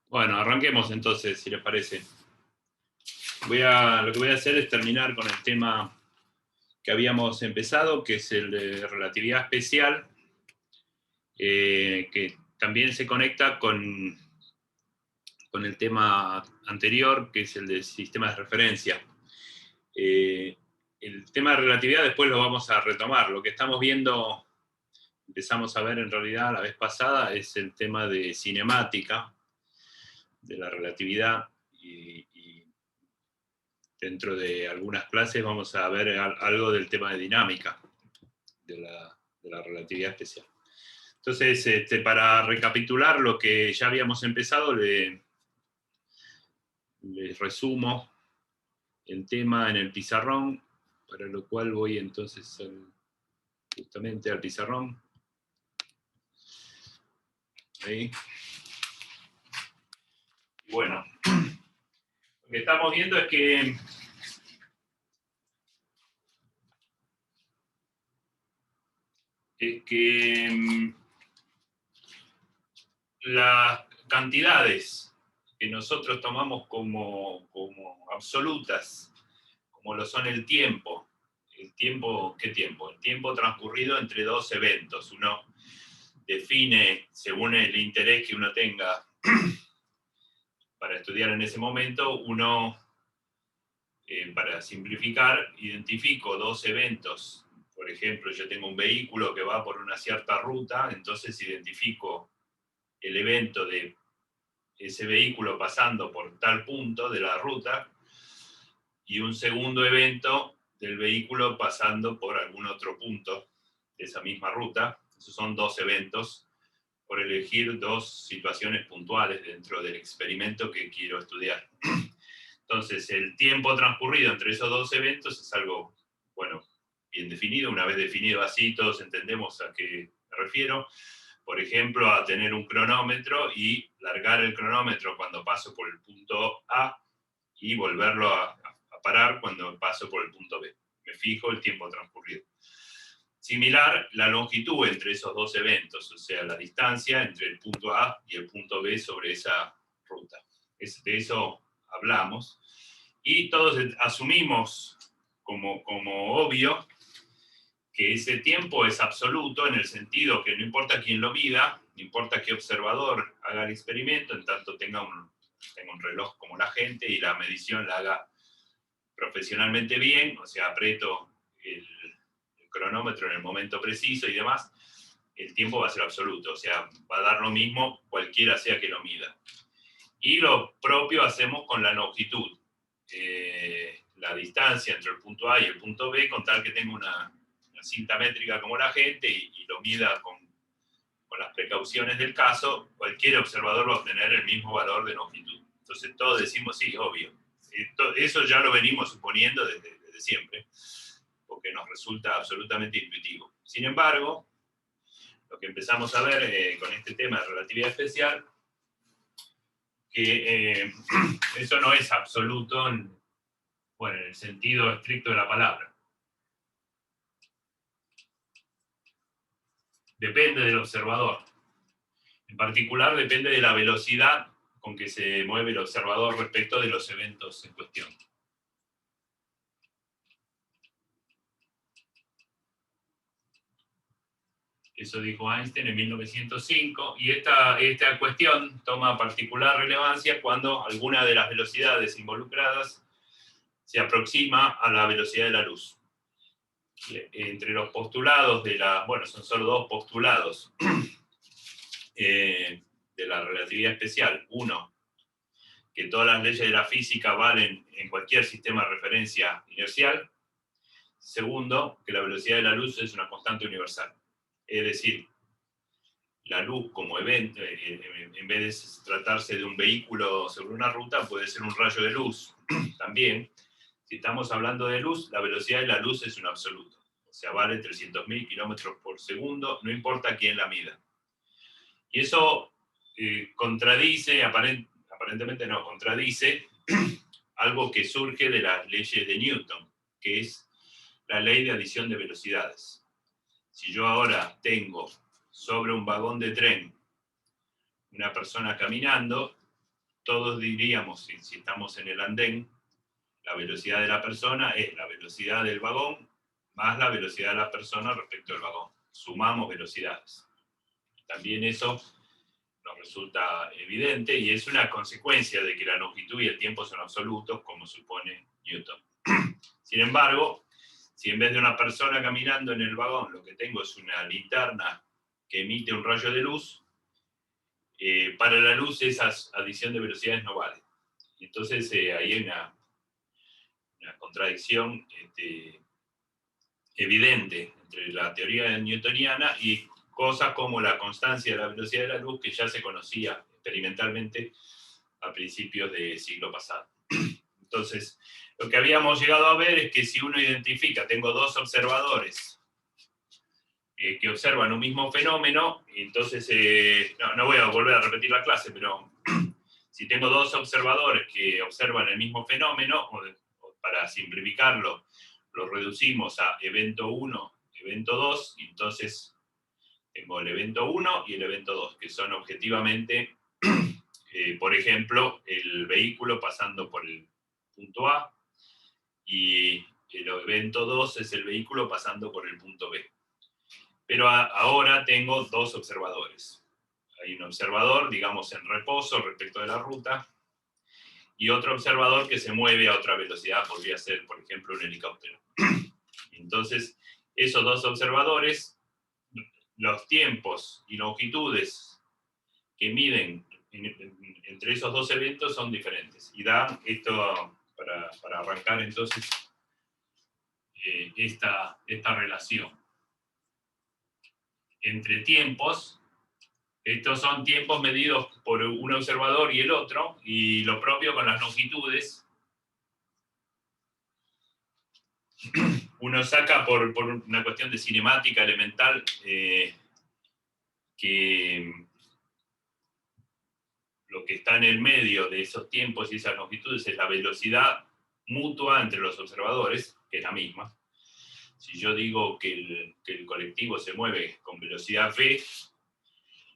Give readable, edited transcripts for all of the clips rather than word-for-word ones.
Bueno, arranquemos entonces, si les parece. Lo que voy a hacer es terminar con el tema que habíamos empezado, que es el de relatividad especial, que también se conecta con el tema anterior, que es el de sistemas de referencia. Eh, el tema de relatividad después lo vamos a retomar. Lo que estamos viendo, empezamos a ver en realidad la vez pasada, es el tema de cinemática, de la relatividad, y dentro de algunas clases vamos a ver algo del tema de dinámica de la relatividad especial. Entonces, para recapitular lo que ya habíamos empezado, les resumo el tema en el pizarrón, para lo cual voy entonces justamente al pizarrón. Ahí. Y bueno, lo que estamos viendo es que las cantidades que nosotros tomamos como absolutas, como lo son el tiempo. ¿El tiempo qué tiempo? El tiempo transcurrido entre dos eventos. Uno define, según el interés que uno tenga para estudiar en ese momento, para simplificar, identifico dos eventos. Por ejemplo, yo tengo un vehículo que va por una cierta ruta, entonces identifico el evento de ese vehículo pasando por tal punto de la ruta y un segundo evento del vehículo pasando por algún otro punto de esa misma ruta. Esos son dos eventos por elegir dos situaciones puntuales dentro del experimento que quiero estudiar. Entonces, el tiempo transcurrido entre esos dos eventos es algo, bueno, bien definido. Una vez definido así, todos entendemos a qué me refiero. Por ejemplo, a tener un cronómetro y largar el cronómetro cuando paso por el punto A y volverlo a parar cuando paso por el punto B. Me fijo el tiempo transcurrido. Similar, la longitud entre esos dos eventos, o sea, la distancia entre el punto A y el punto B sobre esa ruta. De eso hablamos. Y todos asumimos como obvio que ese tiempo es absoluto en el sentido que no importa quién lo mida, no importa qué observador haga el experimento, en tanto tenga un reloj como la gente y la medición la haga profesionalmente bien, o sea, aprieto el cronómetro en el momento preciso y demás, el tiempo va a ser absoluto, o sea, va a dar lo mismo cualquiera sea que lo mida. Y lo propio hacemos con la longitud, la distancia entre el punto A y el punto B, con tal que tenga una cinta métrica como la gente y lo mida con las precauciones del caso, cualquier observador va a obtener el mismo valor de longitud. Entonces todos decimos, sí, obvio. Eso ya lo venimos suponiendo desde siempre, porque nos resulta absolutamente intuitivo. Sin embargo, lo que empezamos a ver con este tema de relatividad especial, que eso no es absoluto en el sentido estricto de la palabra. Depende del observador. En particular, depende de la velocidad con que se mueve el observador respecto de los eventos en cuestión. Eso dijo Einstein en 1905, y esta cuestión toma particular relevancia cuando alguna de las velocidades involucradas se aproxima a la velocidad de la luz. Entre los postulados son solo dos postulados de la relatividad especial. Uno, que todas las leyes de la física valen en cualquier sistema de referencia inercial. Segundo, que la velocidad de la luz es una constante universal. Es decir, la luz como evento, en vez de tratarse de un vehículo sobre una ruta, puede ser un rayo de luz. También, si estamos hablando de luz, la velocidad de la luz es un absoluto. O sea, vale 300.000 kilómetros por segundo, no importa quién la mida. Y eso contradice, aparentemente no, contradice algo que surge de las leyes de Newton, que es la ley de adición de velocidades. Si yo ahora tengo sobre un vagón de tren una persona caminando, todos diríamos, si estamos en el andén, la velocidad de la persona es la velocidad del vagón más la velocidad de la persona respecto al vagón. Sumamos velocidades. También eso nos resulta evidente y es una consecuencia de que la longitud y el tiempo son absolutos, como supone Newton. Sin embargo, si en vez de una persona caminando en el vagón lo que tengo es una linterna que emite un rayo de luz, para la luz esa adición de velocidades no vale. Entonces ahí hay una contradicción evidente entre la teoría newtoniana y cosas como la constancia de la velocidad de la luz, que ya se conocía experimentalmente a principios del siglo pasado. Entonces, lo que habíamos llegado a ver es que si uno identifica, tengo dos observadores que observan un mismo fenómeno, entonces, no voy a volver a repetir la clase, pero si tengo dos observadores que observan el mismo fenómeno, para simplificarlo, lo reducimos a evento 1, evento 2, y entonces tengo el evento 1 y el evento 2, que son objetivamente, por ejemplo, el vehículo pasando por el punto A, y el evento 2 es el vehículo pasando por el punto B. Pero ahora tengo dos observadores. Hay un observador, digamos, en reposo respecto de la ruta, y otro observador que se mueve a otra velocidad, podría ser, por ejemplo, un helicóptero. Entonces, esos dos observadores, los tiempos y longitudes que miden entre esos dos eventos son diferentes. Y dan esto, para arrancar entonces, esta relación entre tiempos. Estos son tiempos medidos por un observador y el otro, y lo propio con las longitudes. Uno saca por una cuestión de cinemática elemental que lo que está en el medio de esos tiempos y esas longitudes es la velocidad mutua entre los observadores, que es la misma. Si yo digo que el colectivo se mueve con velocidad v,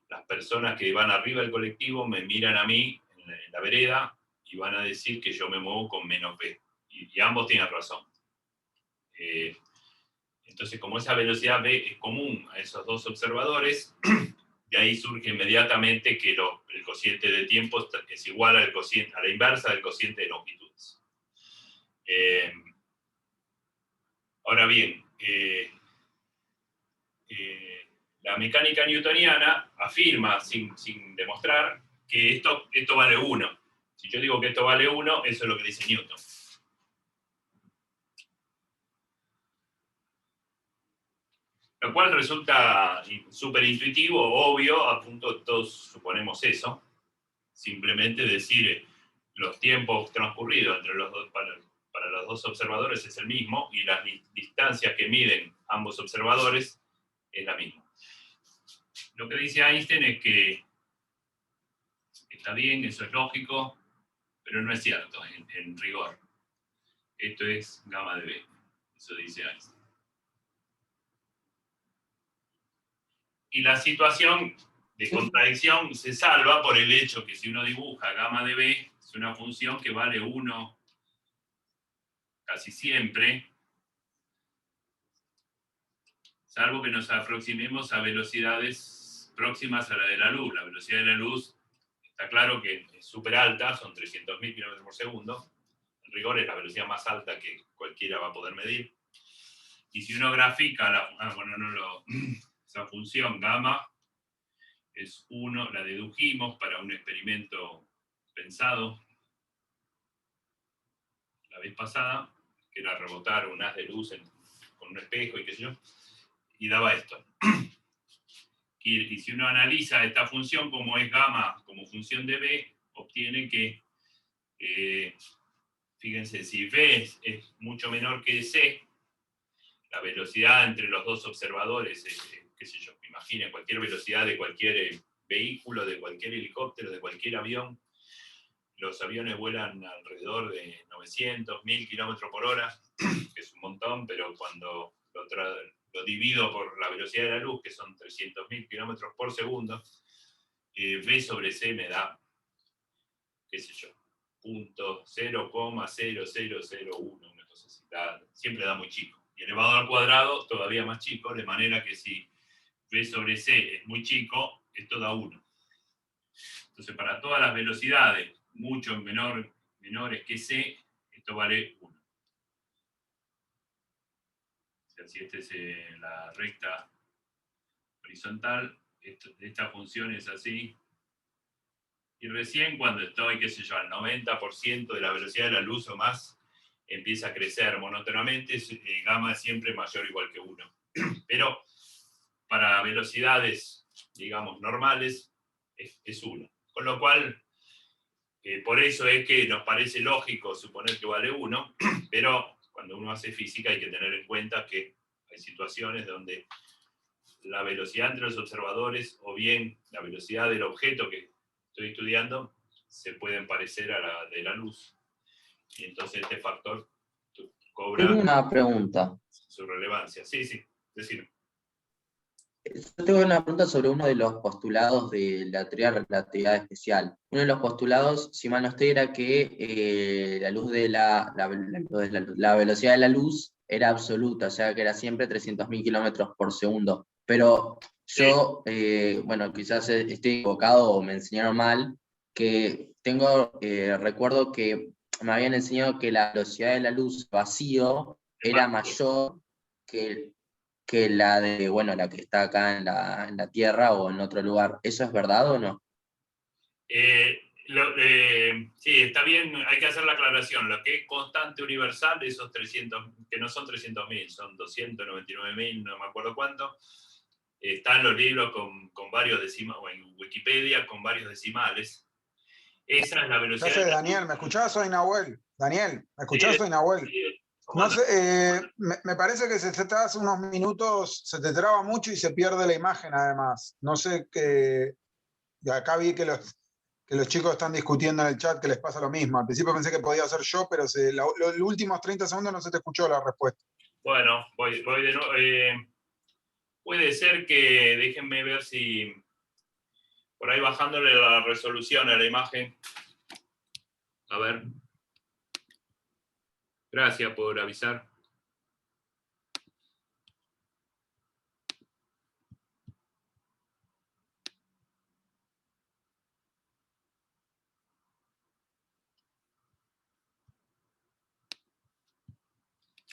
las personas que van arriba del colectivo me miran a mí en la vereda y van a decir que yo me muevo con menos v. Y ambos tienen razón. Entonces, como esa velocidad v es común a esos dos observadores, de ahí surge inmediatamente que el cociente de tiempo es igual a la inversa del cociente de longitudes. Ahora bien, la mecánica newtoniana afirma, sin demostrar, que esto vale 1. Si yo digo que esto vale 1, eso es lo que dice Newton. Lo cual resulta súper intuitivo, obvio, a punto de todos suponemos eso. Simplemente decir los tiempos transcurridos entre los dos, para los dos observadores es el mismo, y las distancias que miden ambos observadores es la misma. Lo que dice Einstein es que está bien, eso es lógico, pero no es cierto en rigor. Esto es gamma de B, eso dice Einstein. Y la situación de contradicción se salva por el hecho que si uno dibuja gamma de B, es una función que vale 1 casi siempre, salvo que nos aproximemos a velocidades próximas a la de la luz. La velocidad de la luz está claro que es súper alta, son 300.000 km por segundo. En rigor es la velocidad más alta que cualquiera va a poder medir. Y si uno grafica esa función gamma, es 1, la dedujimos para un experimento pensado la vez pasada, que era rebotar un haz de luz con un espejo y qué sé yo, y daba esto. Y si uno analiza esta función como es gamma como función de B, obtiene que, fíjense, si B es mucho menor que C, la velocidad entre los dos observadores es, qué sé yo, imaginen cualquier velocidad de cualquier vehículo, de cualquier helicóptero, de cualquier avión. Los aviones vuelan alrededor de 900, 1000 kilómetros por hora, que es un montón, pero cuando lo divido por la velocidad de la luz, que son 300.000 kilómetros por segundo, B sobre C me da qué sé yo, 0,0001, una cosa así. Siempre da muy chico. Y elevado al cuadrado todavía más chico, de manera que si B sobre C es muy chico, esto da 1. Entonces, para todas las velocidades mucho menores que C, esto vale 1. O sea, si esta es la recta horizontal, esta función es así. Y recién cuando estoy, qué sé yo, al 90% de la velocidad de la luz o más, empieza a crecer monótonamente, gamma es siempre mayor o igual que 1. Pero para velocidades, digamos, normales, es 1. Con lo cual, por eso es que nos parece lógico suponer que vale 1, pero cuando uno hace física hay que tener en cuenta que hay situaciones donde la velocidad entre los observadores o bien la velocidad del objeto que estoy estudiando se pueden parecer a la de la luz. Y entonces este factor cobra Tengo una pregunta. su relevancia. Sí, decir. Yo tengo una pregunta sobre uno de los postulados de la teoría de relatividad especial. Uno de los postulados, si mal no estoy, era que la luz de la velocidad de la luz era absoluta, o sea que era siempre 300.000 kilómetros por segundo. Pero yo, bueno, quizás estoy equivocado o me enseñaron mal, que recuerdo que me habían enseñado que la velocidad de la luz vacío era mayor que la de, bueno, la que está acá en la Tierra o en otro lugar. ¿Eso es verdad o no? Sí, está bien, hay que hacer la aclaración. Lo que es constante universal, esos 300, que no son 300.000, son 299.000, no me acuerdo cuánto, está en los libros con varios decimales, o en Wikipedia con varios decimales. Esa es la velocidad. ¿Qué haces, Daniel? ¿Me escuchás? Soy Nahuel. Daniel, ¿me escuchás? Soy Nahuel. No sé, me parece que se te hace unos minutos, se te traba mucho y se pierde la imagen además. No sé qué. Acá vi que los chicos están discutiendo en el chat que les pasa lo mismo. Al principio pensé que podía ser yo, pero los últimos 30 segundos no se te escuchó la respuesta. Bueno, voy de nuevo. Puede ser que, déjenme ver si por ahí bajándole la resolución a la imagen. A ver. Gracias por avisar.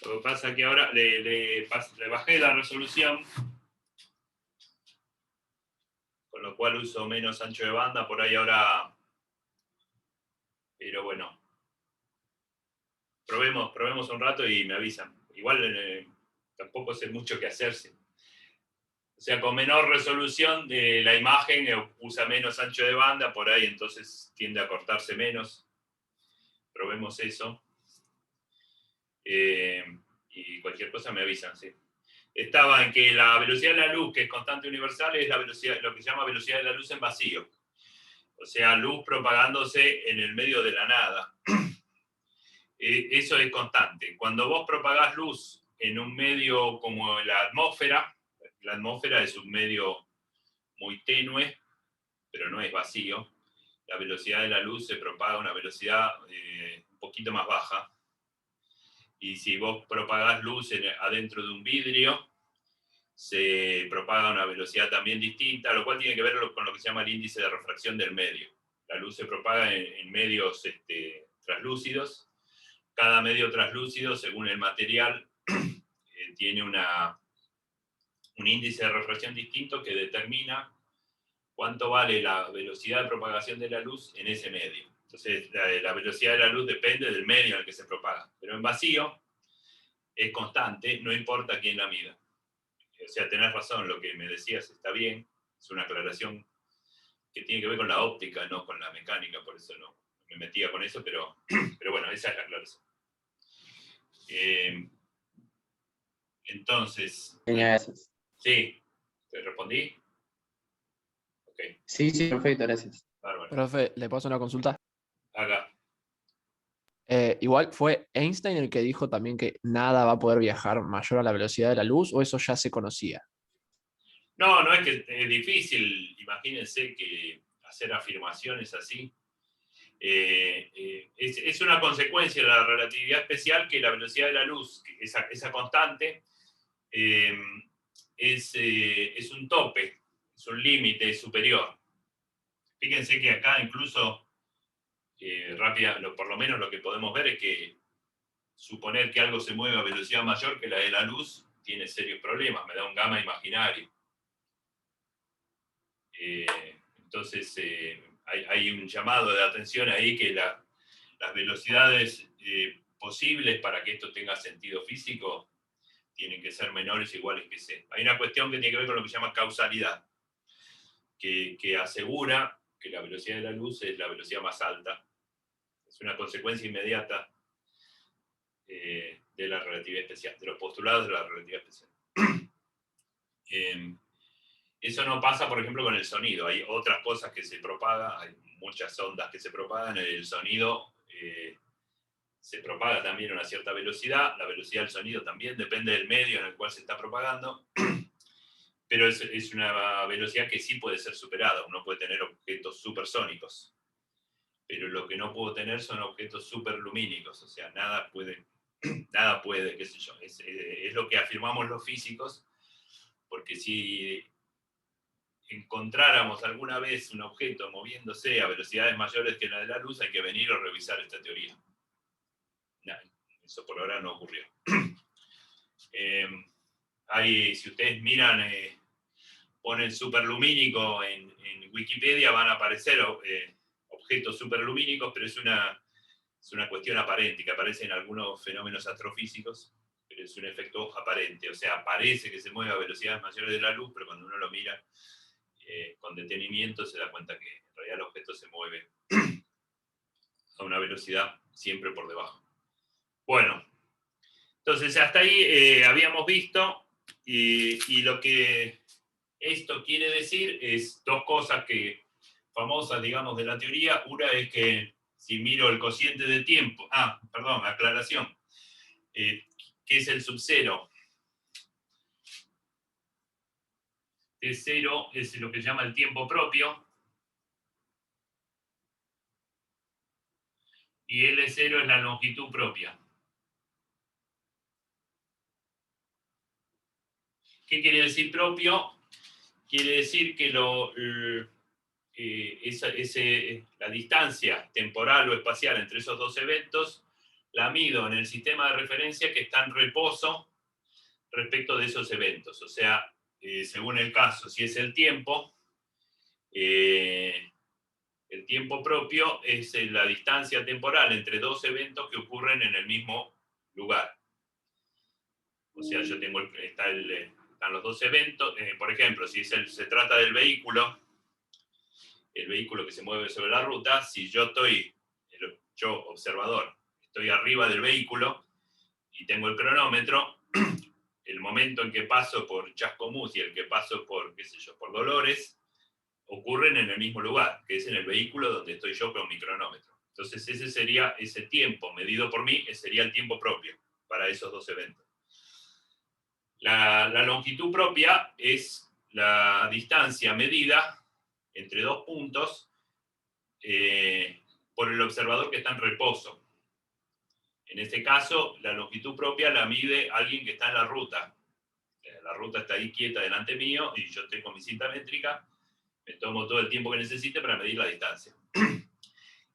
Lo que pasa es que ahora le bajé la resolución, con lo cual uso menos ancho de banda, por ahí ahora. Pero bueno. Probemos un rato y me avisan. Igual tampoco sé mucho qué hacerse. O sea, con menor resolución de la imagen usa menos ancho de banda, por ahí entonces tiende a cortarse menos. Probemos eso. Y cualquier cosa me avisan, sí. Estaba en que la velocidad de la luz, que es constante universal, es la velocidad, lo que se llama velocidad de la luz en vacío. O sea, luz propagándose en el medio de la nada. Eso es constante. Cuando vos propagás luz en un medio como la atmósfera es un medio muy tenue, pero no es vacío. La velocidad de la luz se propaga a una velocidad un poquito más baja. Y si vos propagás luz adentro de un vidrio, se propaga a una velocidad también distinta, lo cual tiene que ver con lo que se llama el índice de refracción del medio. La luz se propaga en medios translúcidos. Cada medio translúcido, según el material, tiene un índice de refracción distinto que determina cuánto vale la velocidad de propagación de la luz en ese medio. Entonces, la velocidad de la luz depende del medio en el que se propaga. Pero en vacío es constante, no importa quién la mida. O sea, tenés razón, lo que me decías está bien, es una aclaración que tiene que ver con la óptica, no con la mecánica, por eso no me metía con eso, pero bueno, esa es la aclaración. Entonces, Gracias. sí, ¿te respondí? Ok, Sí, perfecto, gracias. bárbaro. Profe, ¿le paso una consulta? Acá. Igual fue Einstein el que dijo también que nada va a poder viajar mayor a la velocidad de la luz, ¿o eso ya se conocía? No es que es difícil, imagínense que hacer afirmaciones así. Es una consecuencia de la relatividad especial que la velocidad de la luz, esa constante, es un tope, es un límite superior. Fíjense que acá incluso, por lo menos lo que podemos ver es que suponer que algo se mueve a velocidad mayor que la de la luz tiene serios problemas, me da un gamma imaginario. Entonces hay un llamado de atención ahí que las velocidades posibles para que esto tenga sentido físico tienen que ser menores o iguales que c. Hay una cuestión que tiene que ver con lo que se llama causalidad, que asegura que la velocidad de la luz es la velocidad más alta. Es una consecuencia inmediata de la relatividad especial, de los postulados de la relatividad especial. Eso no pasa, por ejemplo, con el sonido. Hay otras cosas que se propagan, hay muchas ondas que se propagan. El sonido se propaga también a una cierta velocidad. La velocidad del sonido también depende del medio en el cual se está propagando. Pero es una velocidad que sí puede ser superada. Uno puede tener objetos supersónicos. Pero lo que no puedo tener son objetos superlumínicos. O sea, nada puede, qué sé yo. Es lo que afirmamos los físicos, porque si encontráramos alguna vez un objeto moviéndose a velocidades mayores que la de la luz, hay que venir a revisar esta teoría. No, eso por ahora no ocurrió. Si ustedes miran, ponen superlumínico en Wikipedia, van a aparecer objetos superlumínicos, pero es una cuestión aparente, que aparece en algunos fenómenos astrofísicos, pero es un efecto aparente. O sea, parece que se mueve a velocidades mayores de la luz, pero cuando uno lo mira con detenimiento se da cuenta que en realidad el objeto se mueve a una velocidad siempre por debajo. Bueno, entonces hasta ahí habíamos visto, y lo que esto quiere decir es dos cosas famosas, digamos, de la teoría. Una es que si miro el cociente de tiempo, aclaración, ¿qué es el subcero? T0 es lo que se llama el tiempo propio, y L0 es la longitud propia. ¿Qué quiere decir propio? Quiere decir que la distancia temporal o espacial entre esos dos eventos la mido en el sistema de referencia que está en reposo respecto de esos eventos. O sea, según el caso, si es el tiempo propio es la distancia temporal entre dos eventos que ocurren en el mismo lugar. O sea, yo tengo están los dos eventos. Por ejemplo, si se trata del vehículo, el vehículo que se mueve sobre la ruta, si yo observador, estoy arriba del vehículo y tengo el cronómetro, el momento en que paso por Chascomús y el que paso por, por Dolores, ocurren en el mismo lugar, que es en el vehículo donde estoy yo con mi cronómetro. Entonces ese sería ese tiempo medido por mí, sería el tiempo propio para esos dos eventos. La longitud propia es la distancia medida entre dos puntos por el observador que está en reposo. En este caso, la longitud propia la mide alguien que está en la ruta. La ruta está ahí quieta delante mío y yo tengo mi cinta métrica, me tomo todo el tiempo que necesite para medir la distancia.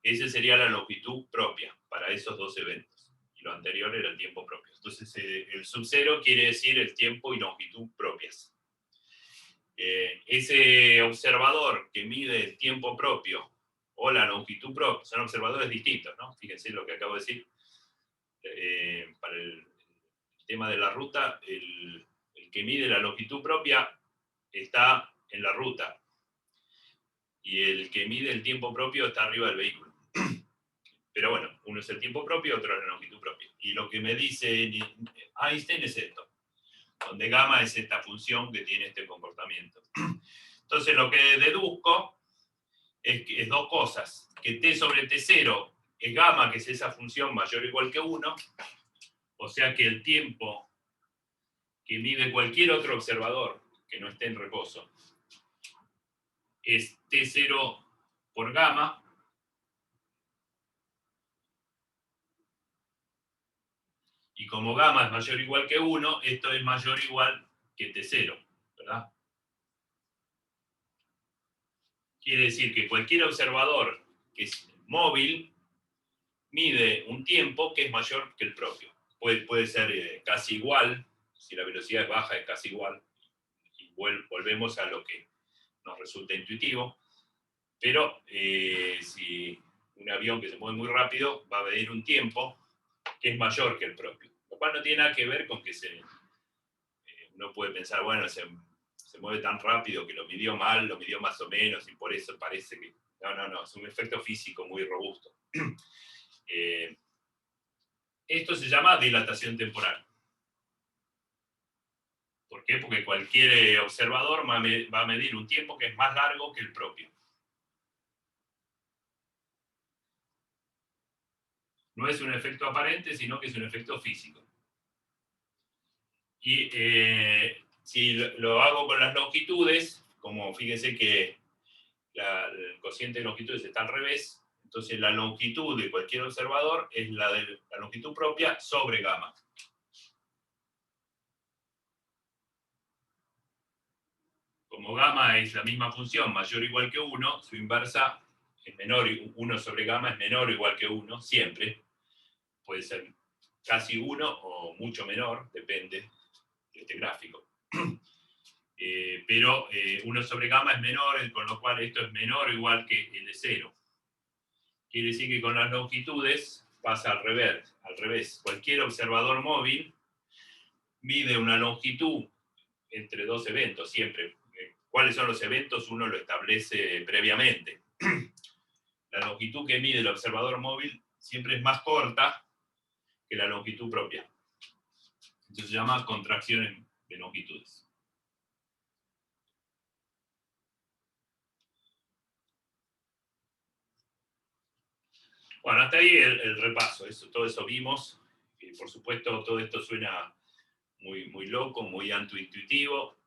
Esa sería la longitud propia para esos dos eventos. Y lo anterior era el tiempo propio. Entonces, el subcero quiere decir el tiempo y longitud propias. Ese observador que mide el tiempo propio o la longitud propia, son observadores distintos, ¿no? Fíjense lo que acabo de decir. Para el tema de la ruta, el que mide la longitud propia está en la ruta y el que mide el tiempo propio está arriba del vehículo. Pero bueno, uno es el tiempo propio, otro es la longitud propia. Y lo que me dice Einstein es esto, donde gamma es esta función que tiene este comportamiento. Entonces lo que deduzco es dos cosas, que t sobre t0 es gamma, que es esa función mayor o igual que 1, o sea que el tiempo que mide cualquier otro observador que no esté en reposo es T0 por gamma, Y como gamma es mayor o igual que 1, esto es mayor o igual que t0, ¿verdad? Quiere decir que cualquier observador que es móvil mide un tiempo que es mayor que el propio. Puede ser casi igual, si la velocidad es baja es casi igual, y volvemos a lo que nos resulta intuitivo, pero si un avión que se mueve muy rápido va a medir un tiempo que es mayor que el propio, lo cual no tiene nada que ver con que uno puede pensar, bueno, se mueve tan rápido que lo midió mal, lo midió más o menos, y por eso parece que... No, es un efecto físico muy robusto. Esto se llama dilatación temporal. ¿Por qué? Porque cualquier observador va a medir un tiempo que es más largo que el propio. No es un efecto aparente, sino que es un efecto físico. Y si lo hago con las longitudes, como fíjense que el cociente de longitudes está al revés, entonces la longitud de cualquier observador es la longitud propia sobre gamma. Como gamma es la misma función, mayor o igual que 1, su inversa es menor, 1 sobre gamma es menor o igual que 1, siempre. Puede ser casi 1 o mucho menor, depende de este gráfico. Pero 1 sobre gamma es menor, con lo cual esto es menor o igual que el de 0. Quiere decir que con las longitudes pasa al revés. Cualquier observador móvil mide una longitud entre dos eventos, siempre. ¿Cuáles son los eventos? Uno lo establece previamente. La longitud que mide el observador móvil siempre es más corta que la longitud propia. Eso se llama contracción de longitudes. Bueno, hasta ahí el repaso. Todo eso vimos. Por supuesto, todo esto suena muy, muy loco, muy antiintuitivo.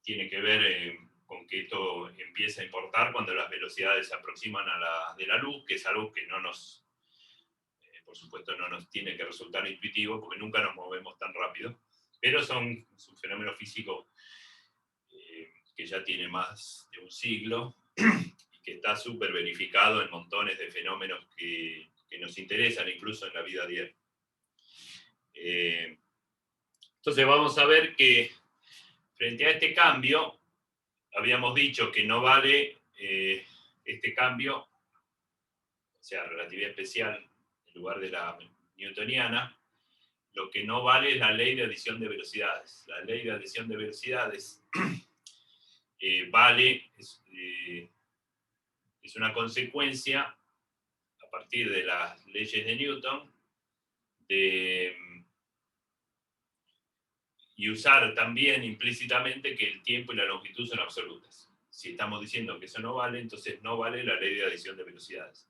Tiene que ver con que esto empieza a importar cuando las velocidades se aproximan a las de la luz, que es algo que no nos, por supuesto, no nos tiene que resultar intuitivo, porque nunca nos movemos tan rápido. Pero es un fenómeno físico que ya tiene más de un siglo y que está súper verificado en montones de fenómenos que nos interesan incluso en la vida diaria. Entonces vamos a ver que frente a este cambio, habíamos dicho que no vale este cambio, o sea, relatividad especial en lugar de la newtoniana. Lo que no vale es la ley de adición de velocidades. La ley de adición de velocidades es una consecuencia a partir de las leyes de Newton y usar también implícitamente que el tiempo y la longitud son absolutas. Si estamos diciendo que eso no vale, entonces no vale la ley de adición de velocidades.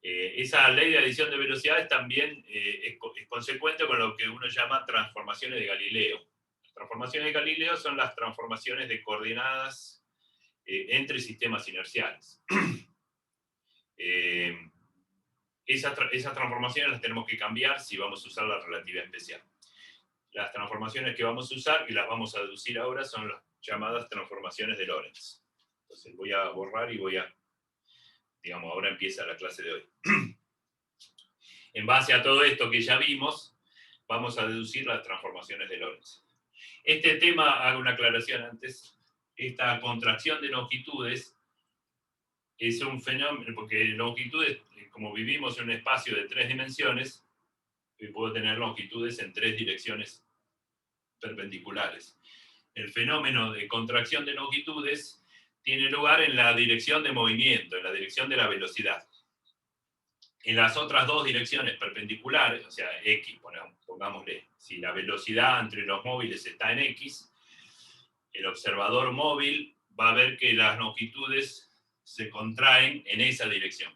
Esa ley de adición de velocidades también es consecuente con lo que uno llama transformaciones de Galileo. Las transformaciones de Galileo son las transformaciones de coordenadas entre sistemas inerciales. Esas transformaciones las tenemos que cambiar si vamos a usar la relatividad especial. Las transformaciones que vamos a usar, y las vamos a deducir ahora, son las llamadas transformaciones de Lorentz. Entonces voy a borrar y digamos, ahora empieza la clase de hoy. En base a todo esto que ya vimos, vamos a deducir las transformaciones de Lorentz. Este tema, hago una aclaración antes, esta contracción de longitudes es un fenómeno, porque longitudes, como vivimos en un espacio de 3 dimensiones, puedo tener longitudes en 3 direcciones perpendiculares. El fenómeno de contracción de longitudes tiene lugar en la dirección de movimiento, en la dirección de la velocidad. En las otras 2 direcciones perpendiculares, o sea, X, pongámosle, si la velocidad entre los móviles está en X, el observador móvil va a ver que las longitudes se contraen en esa dirección.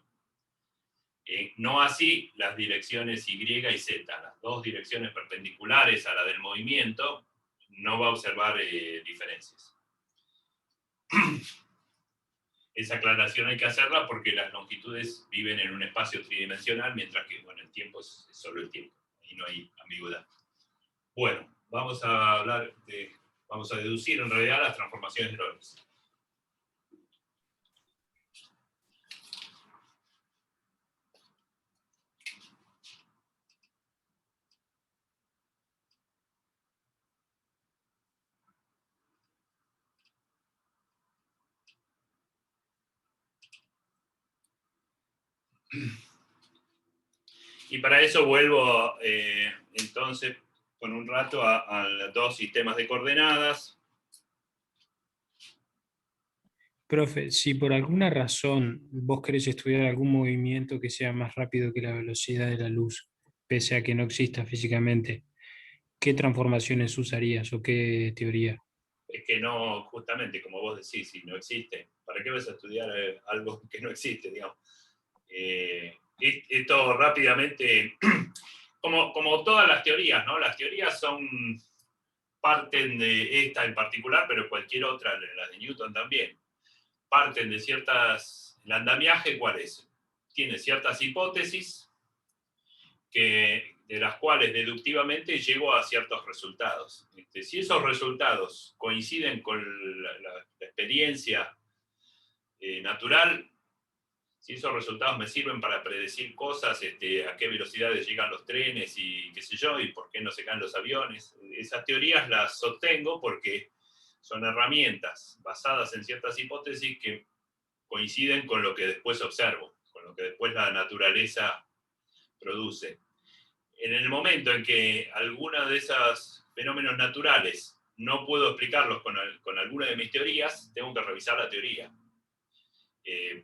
No así las direcciones Y y Z, las 2 direcciones perpendiculares a la del movimiento, no va a observar diferencias. Esa aclaración hay que hacerla porque las longitudes viven en un espacio tridimensional, mientras que, bueno, el tiempo es solo el tiempo. ahí no hay ambigüedad. Bueno, vamos a deducir en realidad las transformaciones de Lorentz. Y para eso vuelvo entonces con un rato a los dos sistemas de coordenadas. Profe, si por alguna razón vos querés estudiar algún movimiento que sea más rápido que la velocidad de la luz, pese a que no exista físicamente, ¿qué transformaciones usarías o qué teoría? Es que no, justamente como vos decís, si no existe, ¿para qué vas a estudiar algo que no existe, digamos? Esto rápidamente, como todas las teorías, ¿no? Las teorías parten de esta en particular, pero cualquier otra, las de Newton también, parten de el andamiaje, ¿cuál es? Tiene ciertas hipótesis de las cuales deductivamente llego a ciertos resultados. Si esos resultados coinciden con la experiencia natural, si esos resultados me sirven para predecir cosas, a qué velocidades llegan los trenes y qué sé yo, y por qué no se caen los aviones, esas teorías las sostengo porque son herramientas basadas en ciertas hipótesis que coinciden con lo que después observo, con lo que después la naturaleza produce. En el momento en que alguno de esos fenómenos naturales no puedo explicarlos con alguna de mis teorías, tengo que revisar la teoría.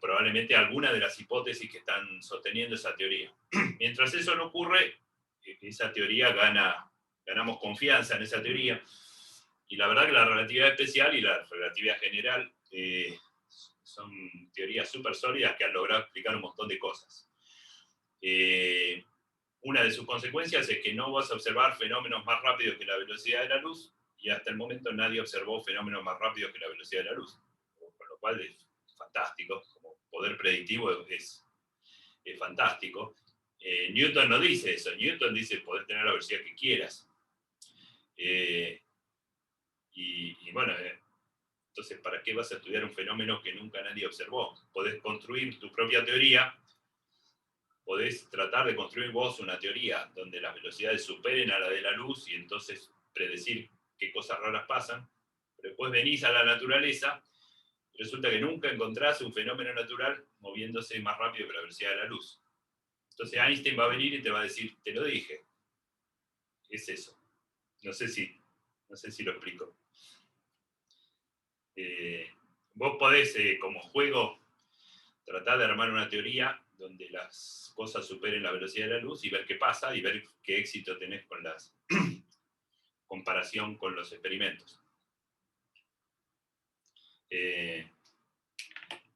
Probablemente alguna de las hipótesis que están sosteniendo esa teoría. Mientras eso no ocurre, esa teoría ganamos confianza en esa teoría, y la verdad que la relatividad especial y la relatividad general son teorías súper sólidas que han logrado explicar un montón de cosas. Una de sus consecuencias es que no vas a observar fenómenos más rápidos que la velocidad de la luz, y hasta el momento nadie observó fenómenos más rápidos que la velocidad de la luz, con lo cual es fantástico, como poder predictivo es fantástico. Newton no dice eso, Newton dice poder tener la velocidad que quieras. Y bueno, entonces, ¿para qué vas a estudiar un fenómeno que nunca nadie observó? Podés construir tu propia teoría, podés tratar de construir vos una teoría donde las velocidades superen a la de la luz y entonces predecir qué cosas raras pasan, pero después venís a la naturaleza. Resulta que nunca encontrás un fenómeno natural moviéndose más rápido que la velocidad de la luz. Entonces Einstein va a venir y te va a decir, te lo dije. Es eso. No sé si lo explico. Vos podés, como juego, tratar de armar una teoría donde las cosas superen la velocidad de la luz y ver qué pasa y ver qué éxito tenés con la comparación con los experimentos.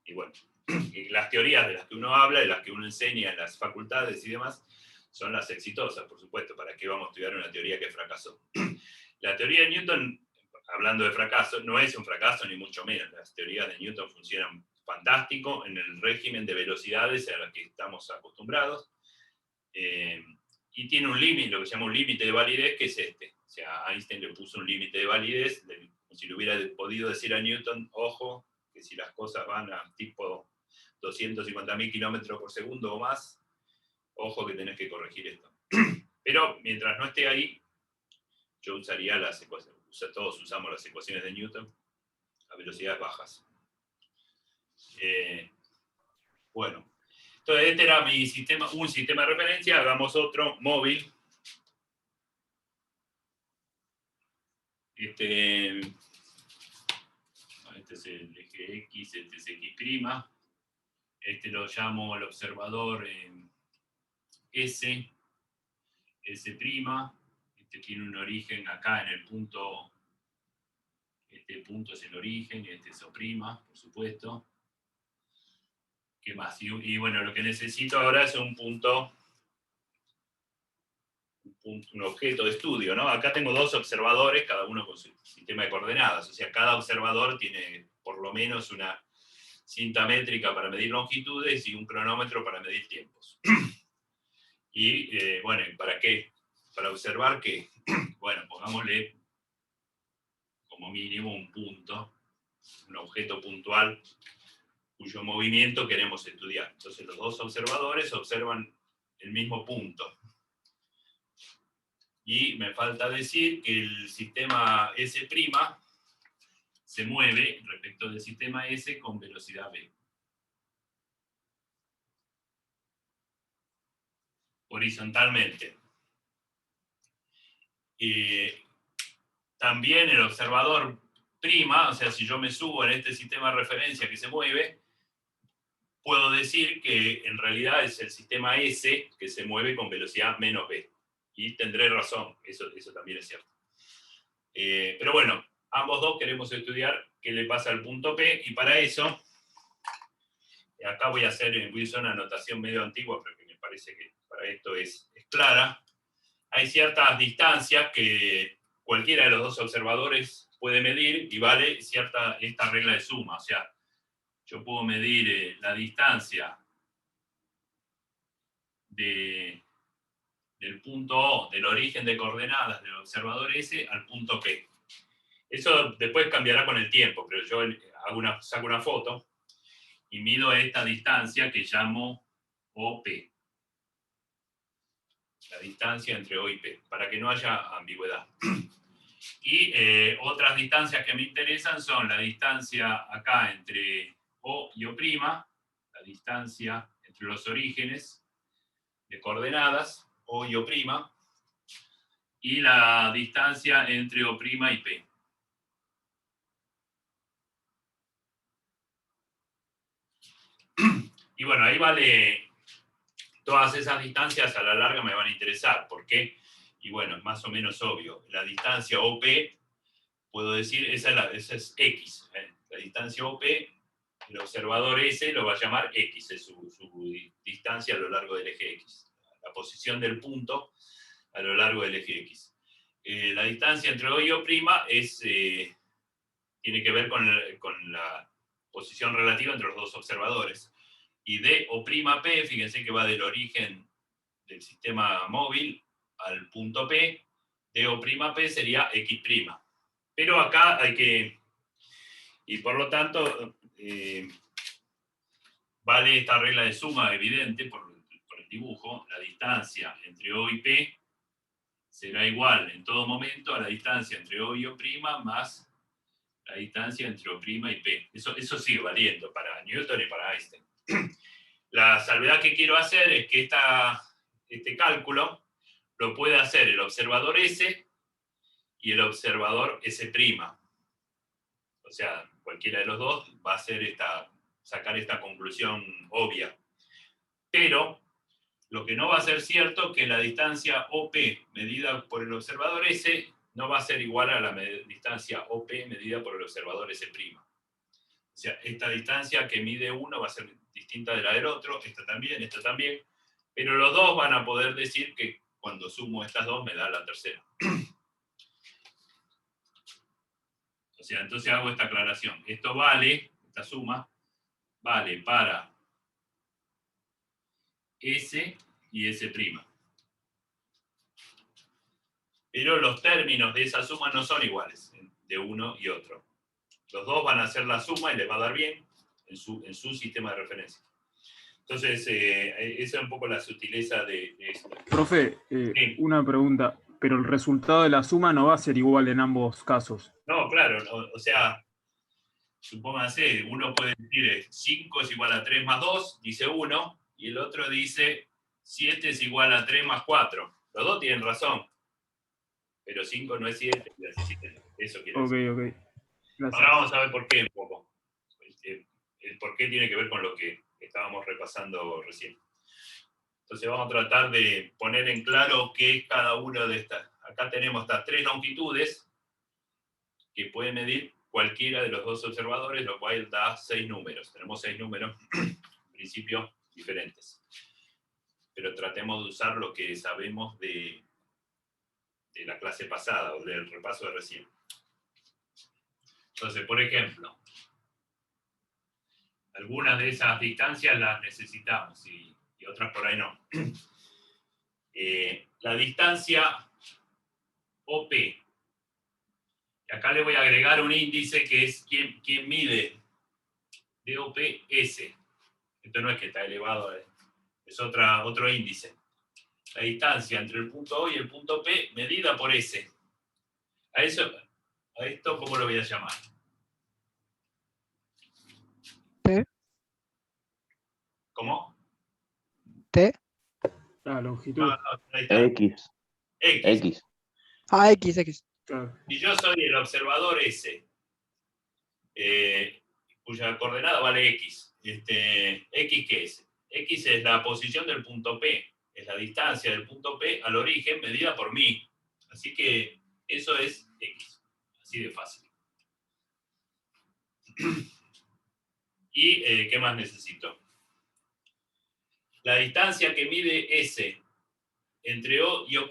Y bueno, las teorías de las que uno habla, de las que uno enseña en las facultades y demás, son las exitosas, por supuesto. ¿Para qué vamos a estudiar una teoría que fracasó? La teoría de Newton, hablando de fracaso, no es un fracaso ni mucho menos. Las teorías de Newton funcionan fantástico en el régimen de velocidades a las que estamos acostumbrados. Y tiene un límite, lo que se llama un límite de validez, que es este. O sea, Einstein le puso un límite de validez, como si le hubiera podido decir a Newton, ojo, que si las cosas van a tipo 250.000 kilómetros por segundo o más, ojo que tenés que corregir esto. Pero mientras no esté ahí, yo usaría las ecuaciones. Todos usamos las ecuaciones de Newton a velocidades bajas. Bueno, entonces este era mi sistema, un sistema de referencia. Hagamos otro móvil. Este es el eje X, este es X'. Este lo llamo el observador S'. Este tiene un origen acá en el punto. Este punto es el origen, este es O', por supuesto. ¿Qué más? Y bueno, lo que necesito ahora es un objeto de estudio, ¿no? Acá tengo dos observadores, cada uno con su sistema de coordenadas. O sea, cada observador tiene por lo menos una cinta métrica para medir longitudes y un cronómetro para medir tiempos. Y bueno, ¿para qué para observar que, bueno, pongámosle como mínimo un punto, un objeto puntual cuyo movimiento queremos estudiar. Entonces los dos observadores observan el mismo punto. Y me falta decir que el sistema S' se mueve respecto del sistema S con velocidad v. Horizontalmente. También el observador prima, o sea, si yo me subo en este sistema de referencia que se mueve, puedo decir que en realidad es el sistema S que se mueve con velocidad menos v. Y tendré razón, eso también es cierto. Pero bueno, ambos dos queremos estudiar qué le pasa al punto P, y para eso, acá voy a usar una anotación medio antigua, pero que me parece que para esto es clara. Hay ciertas distancias que cualquiera de los dos observadores puede medir y vale esta regla de suma. O sea, yo puedo medir la distancia del punto O, del origen de coordenadas del observador S, al punto P. Eso después cambiará con el tiempo, pero yo saco una foto y mido esta distancia que llamo OP. La distancia entre O y P, para que no haya ambigüedad. Y otras distancias que me interesan son la distancia acá entre O y O', la distancia entre los orígenes de coordenadas, O y O', y la distancia entre O' y P. Y bueno, ahí vale, todas esas distancias a la larga me van a interesar. ¿Por qué? Y bueno, es más o menos obvio. La distancia OP, puedo decir, esa es X. La distancia OP, el observador S lo va a llamar X, es su distancia a lo largo del eje X. La posición del punto a lo largo del eje X. La distancia entre O y O' tiene que ver con la posición relativa entre los dos observadores. Y de O'P, fíjense que va del origen del sistema móvil al punto P, de O'P sería X'. Pero acá hay que, y por lo tanto, vale esta regla de suma evidente por el dibujo, la distancia entre O y P será igual en todo momento a la distancia entre O y O' más la distancia entre O' y P. Eso sigue valiendo para Newton y para Einstein. La salvedad que quiero hacer es que este cálculo lo puede hacer el observador S y el observador S'. O sea, cualquiera de los dos va a hacer sacar esta conclusión obvia. Pero lo que no va a ser cierto es que la distancia OP medida por el observador S no va a ser igual a la distancia OP medida por el observador S'. O sea, esta distancia que mide uno va a ser distinta de la del otro, esta también, pero los dos van a poder decir que cuando sumo estas dos me da la tercera. O sea, entonces hago esta aclaración. Esto vale, esta suma, vale para S y S'. Pero los términos de esa suma no son iguales de uno y otro. Los dos van a hacer la suma y les va a dar bien en su sistema de referencia. Entonces, esa es un poco la sutileza de esto. Profe, sí. Una pregunta. Pero el resultado de la suma no va a ser igual en ambos casos. No, claro. O sea, supóngase, uno puede decir 5 es igual a 3 más 2, dice uno, y el otro dice 7 es igual a 3 más 4. Los dos tienen razón. Pero 5 no es 7, eso quiere decir. Ok. Gracias. Ahora vamos a ver por qué un poco. El por qué tiene que ver con lo que estábamos repasando recién. Entonces vamos a tratar de poner en claro qué es cada una de estas. Acá tenemos estas tres longitudes que pueden medir cualquiera de los dos observadores, lo cual da 6 números. Tenemos 6 números, en principio, diferentes. Pero tratemos de usar lo que sabemos de la clase pasada o del repaso de recién. Entonces, por ejemplo, algunas de esas distancias las necesitamos y otras por ahí no. La distancia OP. Y acá le voy a agregar un índice que es quien mide DOPS. Esto no es que está elevado, es otro índice. La distancia entre el punto O y el punto P medida por S. A esto, ¿cómo lo voy a llamar? T. ¿Cómo? T. La longitud. No, ahí está. X. X. X. Ah, X. Claro. Y yo soy el observador S, cuya coordenada vale X. ¿X qué es? X es la posición del punto P, es la distancia del punto P al origen medida por mí. Así que eso es X, así de fácil. ¿Y qué más necesito? La distancia que mide S entre O y O',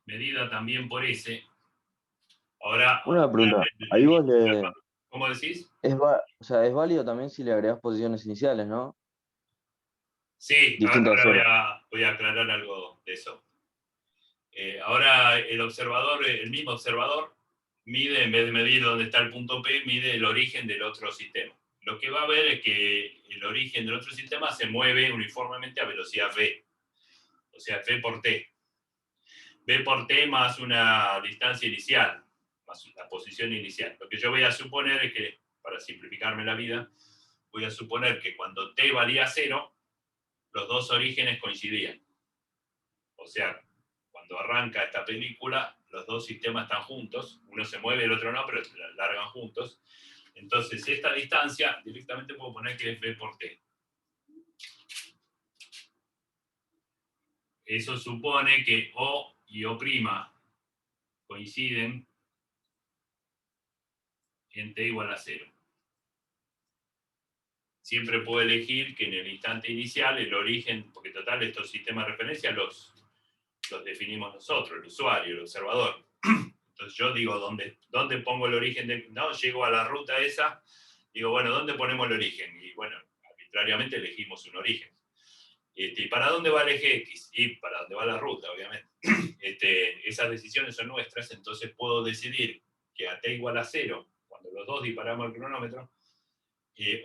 medida también por S. Ahora, Una pregunta. Ahí vos le... ¿cómo decís? O sea, es válido también si le agregás posiciones iniciales, ¿no? Sí, Distinto a cero. ahora voy a aclarar algo de eso. Ahora el mismo observador, mide, en vez de medir dónde está el punto P, mide el origen del otro sistema. Lo que va a ver es que el origen del otro sistema se mueve uniformemente a velocidad v. O sea, v por t. V por t más una distancia inicial, más la posición inicial. Lo que yo voy a suponer es que, para simplificarme la vida, voy a suponer que cuando t valía 0, los dos orígenes coincidían. O sea, cuando arranca esta película, los dos sistemas están juntos, uno se mueve, el otro no, pero largan juntos. Entonces, esta distancia directamente puedo poner que es v por t. Eso supone que O y O' coinciden en t igual a 0. Siempre puedo elegir que en el instante inicial el origen, porque total estos sistemas de referencia los definimos nosotros, el usuario, el observador. Entonces yo digo, ¿dónde pongo el origen? No, llego a la ruta esa, digo, bueno, ¿dónde ponemos el origen? Y bueno, arbitrariamente elegimos un origen. ¿Y para dónde va el eje X? Y para dónde va la ruta, obviamente. Esas decisiones son nuestras, entonces puedo decidir que a t igual a 0, cuando los dos disparamos el cronómetro,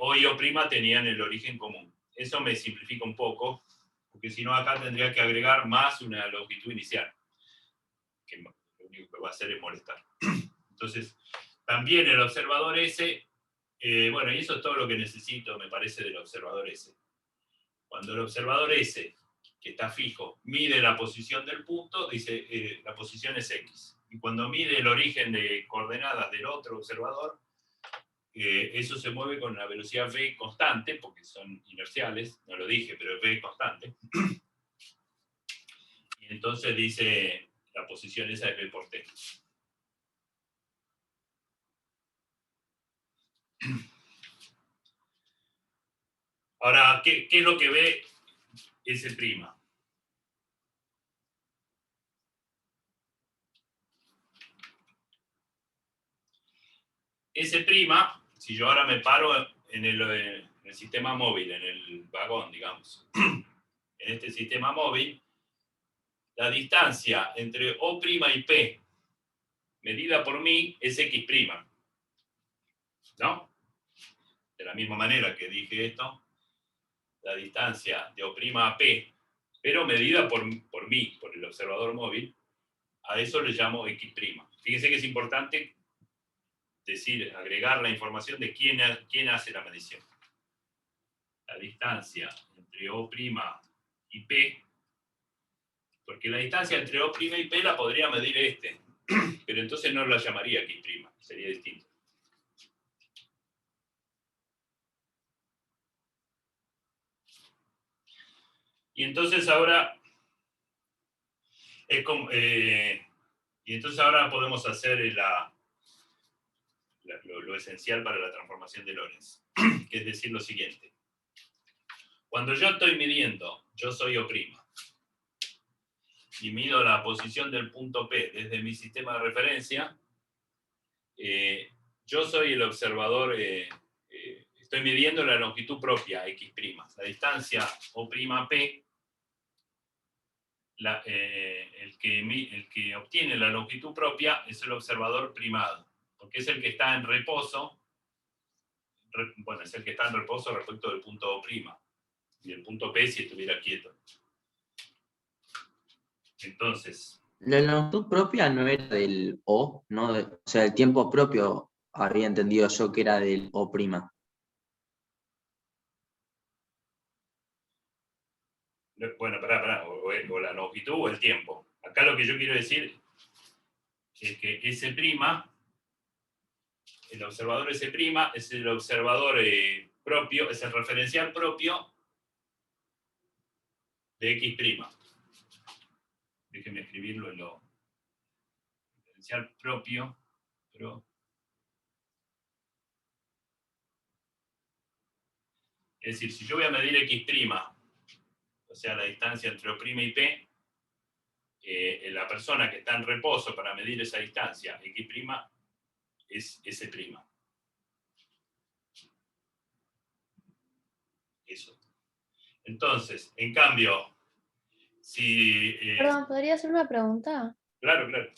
O y O' tenían el origen común. Eso me simplifica un poco, porque si no acá tendría que agregar más una longitud inicial, que lo único que va a hacer es molestar. Entonces, también el observador S, bueno, y eso es todo lo que necesito, me parece, del observador S. Cuando el observador S, que está fijo, mide la posición del punto, dice la posición es X. Y cuando mide el origen de coordenadas del otro observador, eso se mueve con una velocidad v constante, porque son inerciales, no lo dije, pero es v constante. Y entonces dice, la posición esa es v por t. Ahora, ¿qué es lo que ve S'? S', si yo ahora me paro en el sistema móvil, en el vagón, digamos, en este sistema móvil, la distancia entre O' y P, medida por mí, es X'. ¿No? De la misma manera que dije esto, la distancia de O' a P, pero medida por mí, por el observador móvil, a eso le llamo X'. Fíjense que es importante decir, agregar la información de quién hace la medición. La distancia entre O' y P, porque la distancia entre O' y P la podría medir pero entonces no la llamaría X', sería distinto. Y entonces ahora podemos hacer lo esencial para la transformación de Lorentz, que es decir lo siguiente. Cuando yo estoy midiendo, yo soy O', y mido la posición del punto P desde mi sistema de referencia, yo soy el observador, estoy midiendo la longitud propia, X', la distancia O', P, el que obtiene la longitud propia es el observador primado, porque es el que está en reposo, bueno, es el que está en reposo respecto del punto O', y el punto P si estuviera quieto. Entonces, La longitud propia no era del O, ¿no? O sea, el tiempo propio había entendido yo que era del O'. bueno, o la longitud o el tiempo. Acá lo que yo quiero decir es que S', el observador S' es el observador propio, es el referencial propio de X'. Déjenme escribirlo en lo referencial propio, es decir, si yo voy a medir X', o sea, la distancia entre O' y P, la persona que está en reposo para medir esa distancia, X' es S'. Eso. Entonces, en cambio, si... Perdón, ¿podría hacer una pregunta? Claro, claro.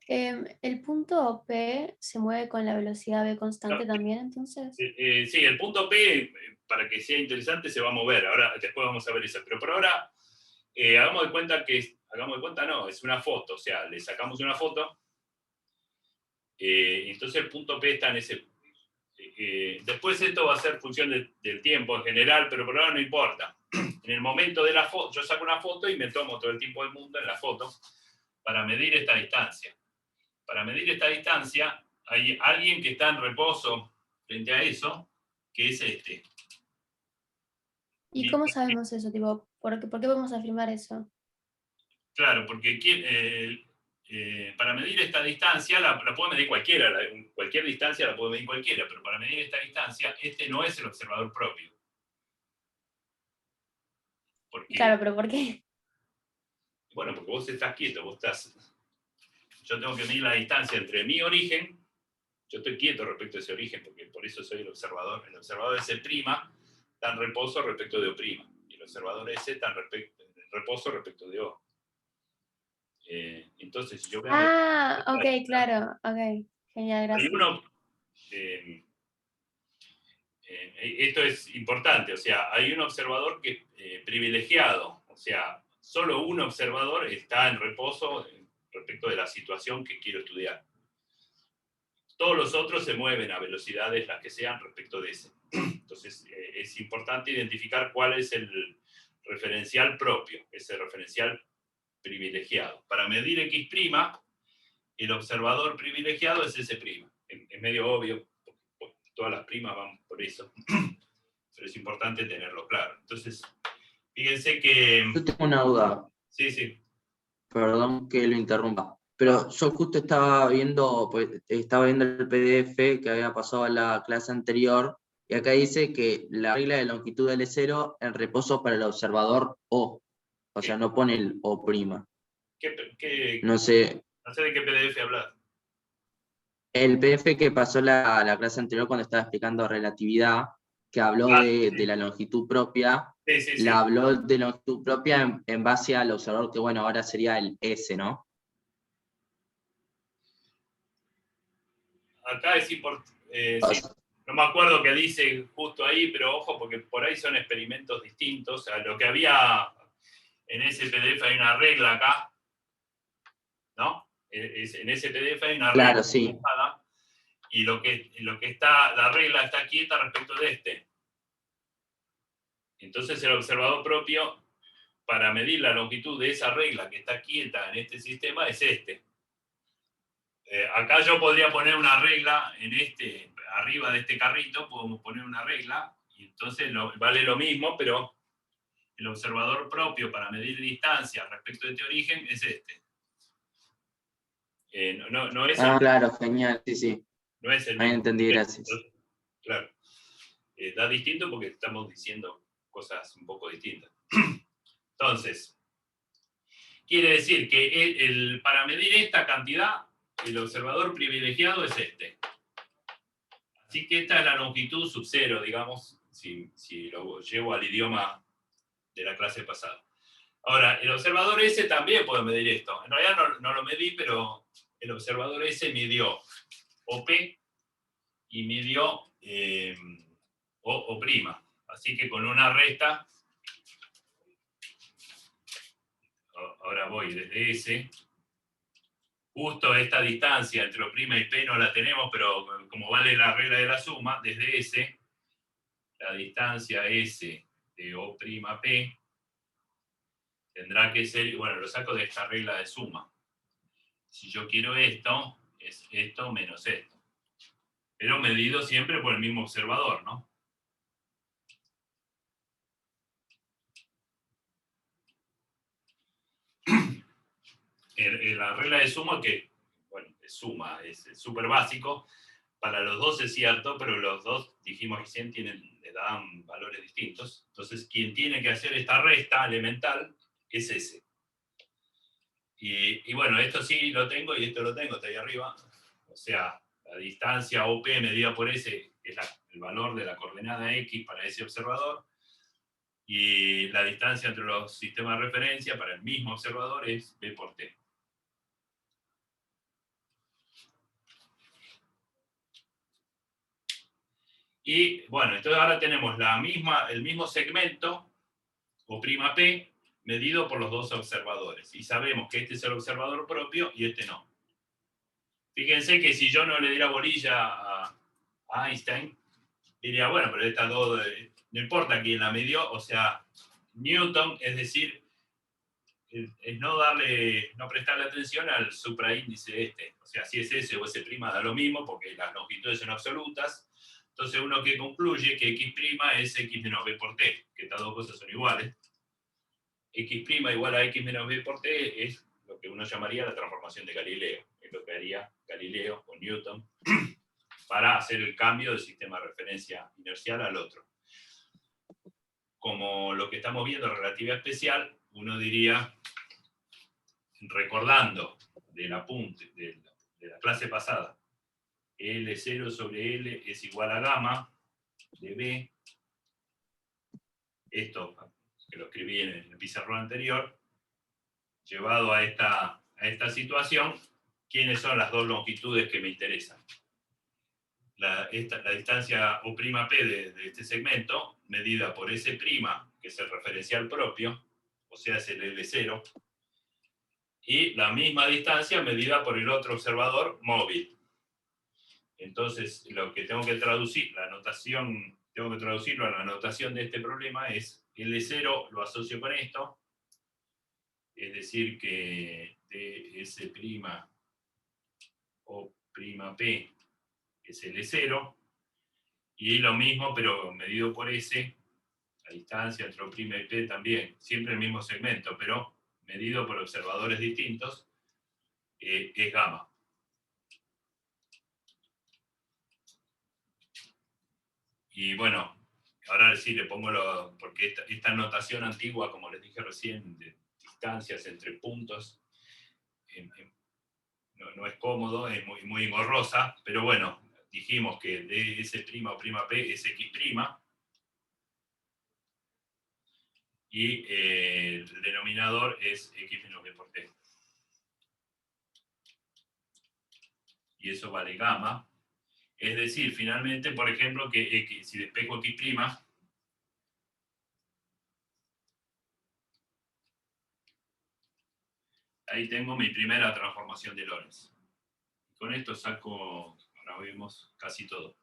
¿El punto P se mueve con la velocidad v constante también, entonces? Sí, el punto P, para que sea interesante, se va a mover. Ahora, después vamos a ver eso. Pero por ahora, hagamos de cuenta no, es una foto. O sea, le sacamos una foto. Entonces el punto P está en ese... después esto va a ser función del tiempo en general, pero por ahora no importa. En el momento de la foto, yo saco una foto y me tomo todo el tiempo del mundo en la foto para medir esta distancia. Para medir esta distancia, hay alguien que está en reposo frente a eso, que es este. ¿Y cómo sabemos eso? Tipo, ¿por qué podemos afirmar eso? Claro, porque para medir esta distancia, la puede medir cualquiera, cualquier distancia la puede medir cualquiera, pero para medir esta distancia, este no es el observador propio. Claro, pero ¿por qué? Bueno, porque vos estás quieto, yo tengo que medir la distancia entre mi origen, yo estoy quieto respecto a ese origen, porque por eso soy el observador. El observador S' está en reposo respecto de O', y el observador S está en reposo respecto de O. Entonces, si yo veo... Ok, claro, ok. Genial, gracias. Esto es importante, o sea, hay un observador que es privilegiado, o sea, solo un observador está en reposo respecto de la situación que quiero estudiar. Todos los otros se mueven a velocidades las que sean respecto de ese. Entonces, es importante identificar cuál es el referencial propio, ese referencial privilegiado. Para medir X', el observador privilegiado es S'. Es medio obvio, porque todas las primas van por eso, pero es importante tenerlo claro. Entonces, fíjense que... Yo tengo una duda. Sí, sí. Perdón que lo interrumpa. Pero yo justo estaba viendo el PDF que había pasado a la clase anterior, y acá dice que la regla de longitud del L0 en reposo para el observador O. O sea, no pone el O'. No sé. No sé de qué PDF hablas. El PDF que pasó la clase anterior cuando estaba explicando relatividad, que habló de la longitud propia, la habló de longitud propia en base al observador, que bueno, ahora sería el S, ¿no? Acá es importante, sí, no me acuerdo qué dice justo ahí, pero ojo, porque por ahí son experimentos distintos. O sea, lo que había en ese PDF hay una regla acá, ¿no? En ese PDF hay una regla. Claro, sí. Y lo que está, la regla está quieta respecto de este. Entonces el observador propio, para medir la longitud de esa regla que está quieta en este sistema, es este. Acá yo podría poner una regla arriba de este carrito, podemos poner una regla, y entonces vale lo mismo, pero el observador propio para medir distancia respecto de este origen es este. No es claro, genial, sí, sí. No es el ahí mismo. entendí, gracias. Claro. Da distinto porque estamos diciendo cosas un poco distintas. Entonces, quiere decir que para medir esta cantidad, el observador privilegiado es este. Así que esta es la longitud sub 0, digamos, si lo llevo al idioma de la clase pasada. Ahora, el observador S también puede medir esto. En realidad no lo medí, pero el observador S midió OP y midió O'. Así que con una resta, ahora voy desde S, justo esta distancia entre O' y P no la tenemos, pero como vale la regla de la suma, desde S, la distancia S de O'P tendrá que ser, bueno, lo saco de esta regla de suma. Si yo quiero esto, es esto menos esto. Pero medido siempre por el mismo observador, ¿no? La regla de suma, que, bueno, es suma, es súper básico. Para los dos es cierto, pero los dos, dijimos recién, le dan valores distintos. Entonces, quien tiene que hacer esta resta elemental es ese. Y bueno, esto sí lo tengo y esto lo tengo, está ahí arriba. O sea, la distancia OP medida por S es el valor de la coordenada X para ese observador. Y la distancia entre los sistemas de referencia para el mismo observador es B por T. Y bueno, entonces ahora tenemos el mismo segmento, O'P, medido por los dos observadores. Y sabemos que este es el observador propio y este no. Fíjense que si yo no le diera bolilla a Einstein, diría, bueno, pero estas dos, no importa quién la midió, o sea, Newton, es decir, es no prestarle atención al supraíndice este. O sea, si es S o S' da lo mismo, porque las longitudes son absolutas. Entonces uno que concluye que X' es X menos B por T, que estas dos cosas son iguales. X' igual a X menos B por T es lo que uno llamaría la transformación de Galileo. Es lo que haría Galileo o Newton para hacer el cambio del sistema de referencia inercial al otro. Como lo que estamos viendo en relatividad especial, uno diría, recordando del apunte de la clase pasada, L0 sobre L es igual a gamma de B. Esto, que lo escribí en el pizarrón anterior, llevado a esta situación, ¿quiénes son las dos longitudes que me interesan? La distancia O'P de este segmento, medida por S', que es el referencial propio, o sea, es el L0, y la misma distancia medida por el otro observador móvil. Entonces, lo que tengo que traducir, tengo que traducirlo a la notación de este problema es L0 lo asocio con esto, es decir que ds' O'P es L0, y lo mismo, pero medido por S, la distancia entre O'P y P también, siempre el mismo segmento, pero medido por observadores distintos, es gamma. Y bueno, ahora sí le pongo porque esta notación antigua, como les dije recién, de distancias entre puntos, no es cómodo, es muy engorrosa, pero bueno, dijimos que ds' o' P es X', y el denominador es X menos B por T. Y eso vale gamma. Es decir, finalmente, por ejemplo, que si despejo X', ahí tengo mi primera transformación de Lorentz. Con esto saco, ahora vemos casi todo.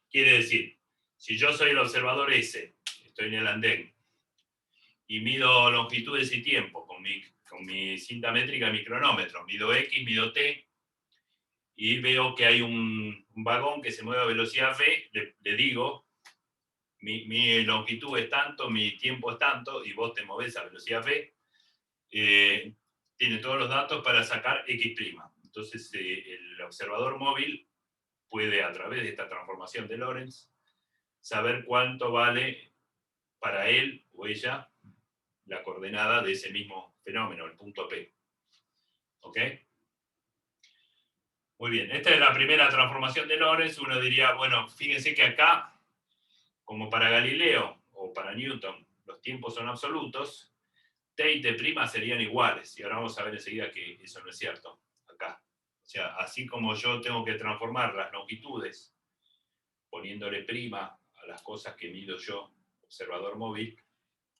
Quiere decir, si yo soy el observador S, estoy en el andén, y mido longitudes y tiempo con mi cinta métrica y mi cronómetro, mido X, mido T, y veo que hay un vagón que se mueve a velocidad V, le digo, mi longitud es tanto, mi tiempo es tanto, y vos te movés a velocidad V, tiene todos los datos para sacar X'. Entonces, el observador móvil puede, a través de esta transformación de Lorentz, saber cuánto vale para él o ella la coordenada de ese mismo fenómeno, el punto P. ¿Ok? Muy bien, esta es la primera transformación de Lorentz. Uno diría, bueno, fíjense que acá, como para Galileo o para Newton, los tiempos son absolutos, T y T' serían iguales, y ahora vamos a ver enseguida que eso no es cierto acá. O sea, así como yo tengo que transformar las longitudes poniéndole prima a las cosas que mido yo, observador móvil,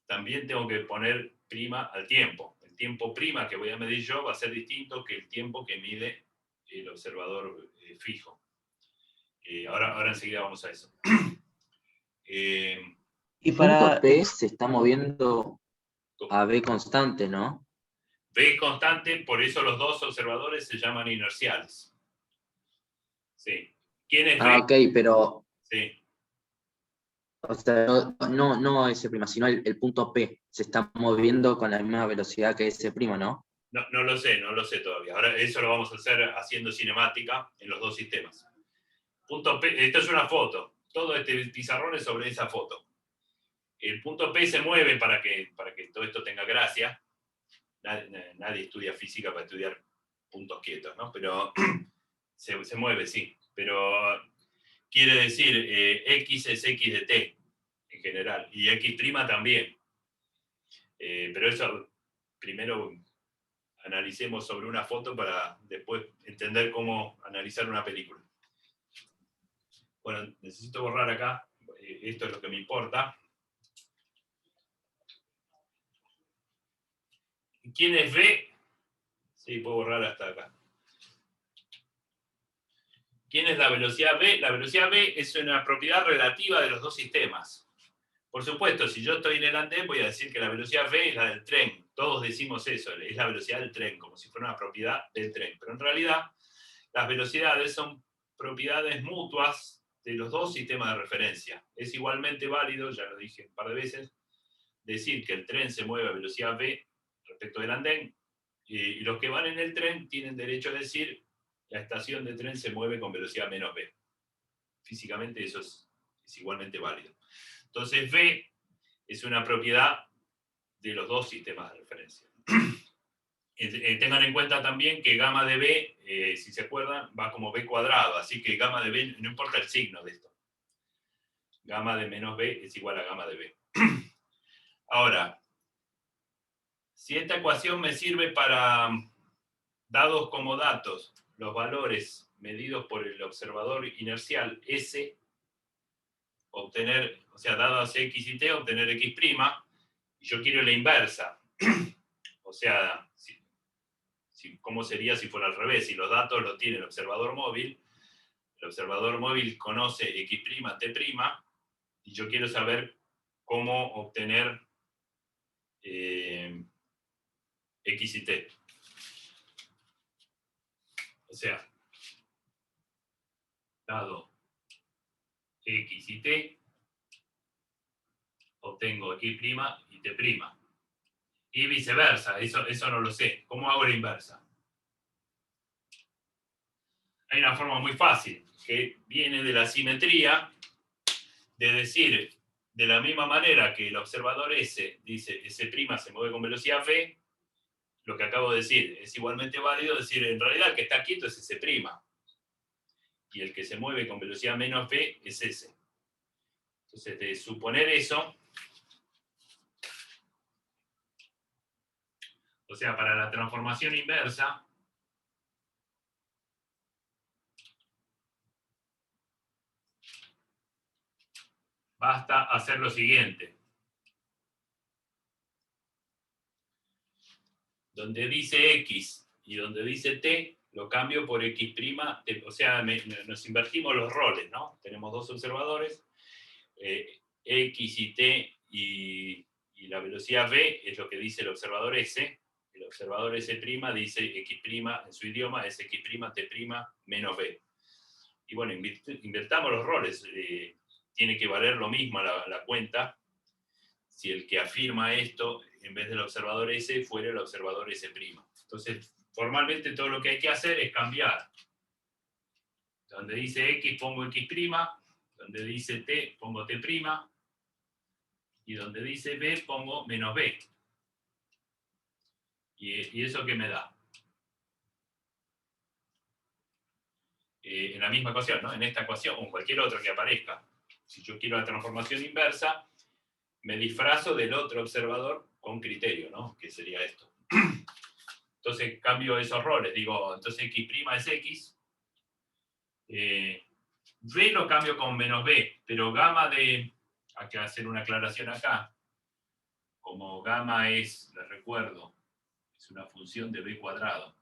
también tengo que poner prima al tiempo. El tiempo prima que voy a medir yo va a ser distinto que el tiempo que mide el observador fijo. Ahora enseguida vamos a eso. Y punto P se está moviendo a B constante, ¿no? B constante, por eso los dos observadores se llaman inerciales. Sí. ¿Quién es B? Ok, pero... Sí. O sea, no S', sino el punto P se está moviendo con la misma velocidad que S', ¿no? No lo sé todavía. Ahora eso lo vamos a hacer haciendo cinemática en los dos sistemas. Punto P, esto es una foto. Todo este pizarrón es sobre esa foto. El punto P se mueve para que todo esto tenga gracia. Nadie estudia física para estudiar puntos quietos, ¿no? Pero se mueve, sí. Pero quiere decir, X es X de T, en general. Y X' también. Pero eso, primero analicemos sobre una foto para después entender cómo analizar una película. Bueno, necesito borrar acá. Esto es lo que me importa. ¿Quién es B? Sí, puedo borrar hasta acá. ¿Quién es la velocidad B? La velocidad B es una propiedad relativa de los dos sistemas. Por supuesto, si yo estoy en el andén, voy a decir que la velocidad V es la del tren. Todos decimos eso, es la velocidad del tren, como si fuera una propiedad del tren. Pero en realidad, las velocidades son propiedades mutuas de los dos sistemas de referencia. Es igualmente válido, ya lo dije un par de veces, decir que el tren se mueve a velocidad V respecto del andén, y los que van en el tren tienen derecho a decir la estación de tren se mueve con velocidad menos v. Físicamente eso es igualmente válido. Entonces V es una propiedad de los dos sistemas de referencia. Tengan en cuenta también que gamma de B, si se acuerdan, va como B cuadrado, así que gamma de B, no importa el signo de esto. Gamma de menos B es igual a gamma de B. Ahora, si esta ecuación me sirve para, dados como datos, los valores medidos por el observador inercial S, obtener, o sea, dados X y T, obtener X', y yo quiero la inversa. O sea, ¿cómo sería si fuera al revés? Si los datos los tiene el observador móvil conoce X', T', y yo quiero saber cómo obtener X y T. O sea, dado X y T, obtengo X' y T'. Y viceversa, eso no lo sé. ¿Cómo hago la inversa? Hay una forma muy fácil, que viene de la simetría, de decir, de la misma manera que el observador S dice S' se mueve con velocidad V, lo que acabo de decir es igualmente válido decir, en realidad el que está quieto es S', y el que se mueve con velocidad menos V es S. Entonces, de suponer eso, o sea, para la transformación inversa, basta hacer lo siguiente. Donde dice X y donde dice T, lo cambio por X', o sea, nos invertimos los roles, ¿no? Tenemos dos observadores, X y T, y la velocidad V es lo que dice el observador S. El observador S' dice X' en su idioma, es X', T' menos V. Y bueno, invertamos los roles. Tiene que valer lo mismo la cuenta si el que afirma esto, en vez del observador S, fuera el observador S'. Entonces, formalmente todo lo que hay que hacer es cambiar. Donde dice X pongo X', donde dice T pongo T', y donde dice B pongo menos B. ¿Y eso qué me da? En la misma ecuación, ¿no? En esta ecuación o en cualquier otra que aparezca. Si yo quiero la transformación inversa, me disfrazo del otro observador con criterio, ¿no? Que sería esto. Entonces cambio esos roles, digo, entonces x' es x. B lo cambio con menos b, pero gamma de, hay que hacer una aclaración acá, como gamma es, les recuerdo, es una función de b cuadrado.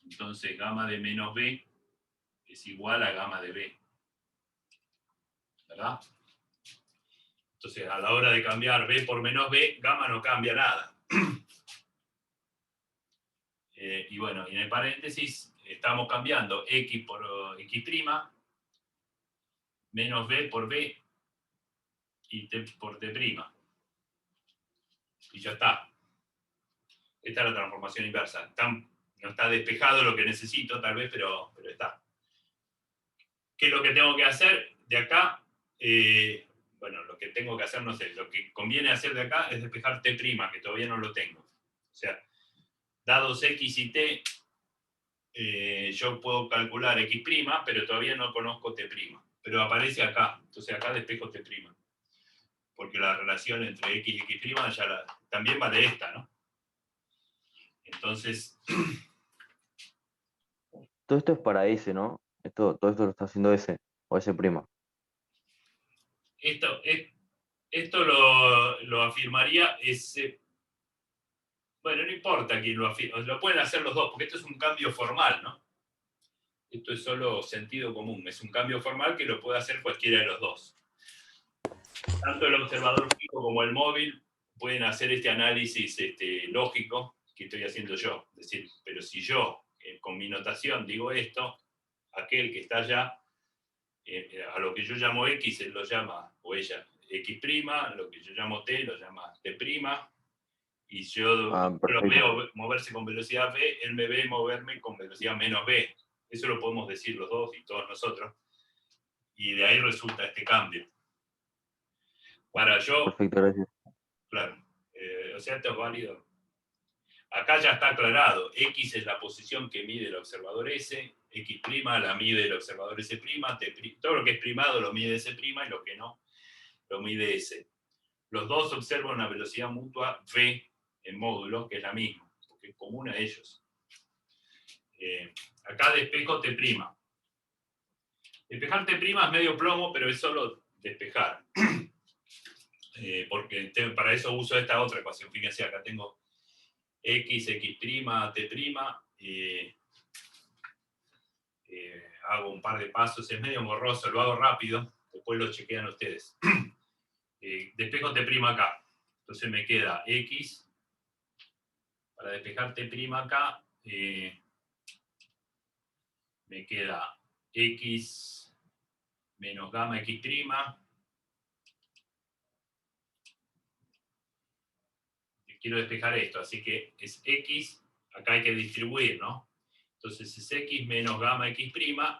Entonces gamma de menos b es igual a gamma de b. ¿Verdad? Entonces a la hora de cambiar b por menos b, gamma no cambia nada. Y bueno, en el paréntesis estamos cambiando x por x', menos b por b y t por t'. Y ya está. Esta es la transformación inversa. No está despejado lo que necesito, tal vez, pero está. ¿Qué es lo que tengo que hacer de acá? Bueno, lo que tengo que hacer, no sé, lo que conviene hacer de acá es despejar t', que todavía no lo tengo. O sea, dados x y t, yo puedo calcular x', pero todavía no conozco t'. Pero aparece acá, entonces acá despejo t'. Porque la relación entre x y x' también va de esta, ¿no? Entonces... Todo esto es para S, ¿no? Todo esto lo está haciendo S, o S'. Esto lo afirmaría ese... Bueno, no importa quién lo afirma, lo pueden hacer los dos, porque esto es un cambio formal, ¿no? Esto es solo sentido común, es un cambio formal que lo puede hacer cualquiera de los dos. Tanto el observador fijo como el móvil pueden hacer este análisis lógico que estoy haciendo yo. Es decir, pero si yo, con mi notación, digo esto, aquel que está allá, a lo que yo llamo X, él lo llama, o ella, X', lo que yo llamo T, lo llama T', y yo lo veo moverse con velocidad v, él me ve moverme con velocidad menos v. Eso lo podemos decir los dos y todos nosotros. Y de ahí resulta este cambio. Para yo... Perfecto, gracias. Claro. O sea, esto es válido. Acá ya está aclarado. X es la posición que mide el observador S, X' la mide el observador S', todo lo que es primado lo mide S' y lo que no lo mide S. Los dos observan una velocidad mutua v en módulo, que es la misma, porque es común a ellos. Acá despejo T'. Despejar T' es medio plomo, pero es solo despejar. Porque para eso uso esta otra ecuación. Fíjense, acá tengo X, X', T', hago un par de pasos, es medio engorroso, lo hago rápido, después lo chequean ustedes. Despejo T' acá, entonces me queda X, para despejar T' acá, me queda X menos gamma X', quiero despejar esto, así que es X, acá hay que distribuir, ¿no? Entonces es X menos gamma X',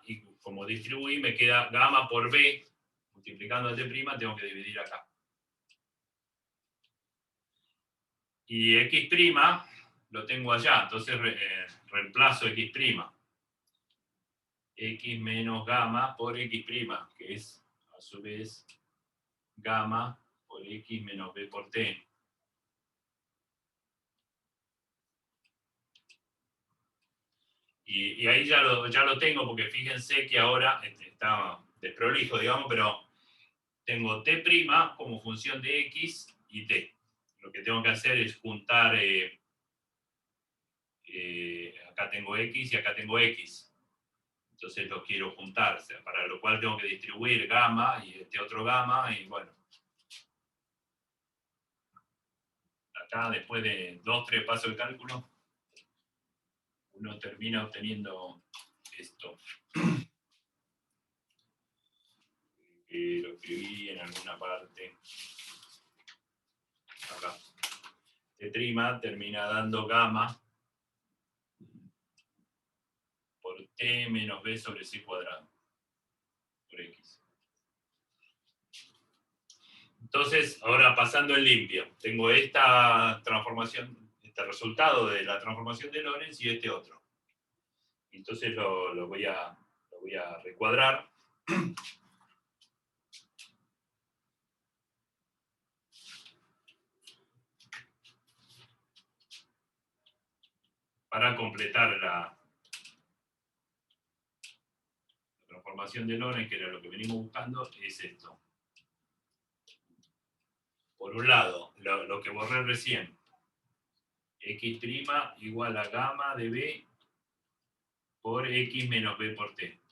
y como distribuí me queda gamma por B, multiplicando a T', tengo que dividir acá. Y X' lo tengo allá, entonces reemplazo X'. X menos gamma por X', que es a su vez gamma por X menos B por T. Y ahí ya lo tengo, porque fíjense que ahora está desprolijo, digamos, pero tengo T' como función de X y T. Lo que tengo que hacer es juntar, acá tengo X y acá tengo X. Entonces los quiero juntar, o sea, para lo cual tengo que distribuir gamma y este otro gamma, y bueno. Acá, después de 2 o 3 pasos de cálculo, uno termina obteniendo esto. Lo escribí en alguna parte. Acá. T' termina dando gamma por T menos B sobre C cuadrado. Por X. Entonces, ahora pasando en limpio, tengo esta transformación, este resultado de la transformación de Lorentz y este otro. Entonces lo voy a recuadrar. para completar la transformación de Lorentz, que era lo que venimos buscando, es esto. Por un lado, lo que borré recién, x' igual a gamma de b por x menos b por t.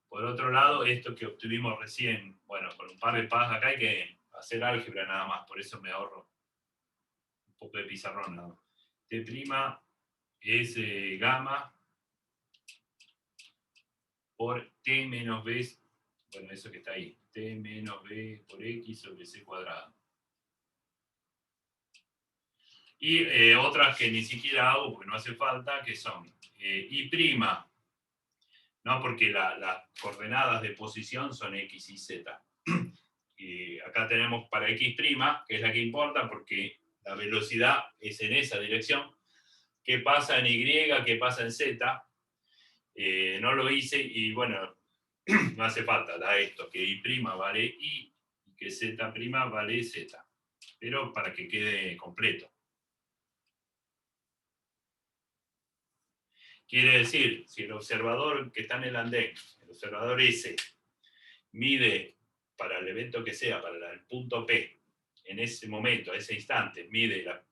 Por otro lado, esto que obtuvimos recién, bueno, con un par de pasos acá hay que hacer álgebra nada más, por eso me ahorro un poco de pizarrón nada más. T' es gamma por t menos b, bueno, eso que está ahí, t menos b por x sobre c cuadrado. Y otras que ni siquiera hago porque no hace falta, que son y', ¿no? Porque las coordenadas de posición son x y z. Y acá tenemos para x', que es la que importa porque la velocidad es en esa dirección. ¿Qué pasa en y? ¿Qué pasa en z? No lo hice y bueno, no hace falta, da esto, que y' vale y que z' vale z. Pero para que quede completo. Quiere decir, si el observador que está en el andén, el observador S, mide para el evento que sea, para el punto P, en ese momento, a ese instante, mide la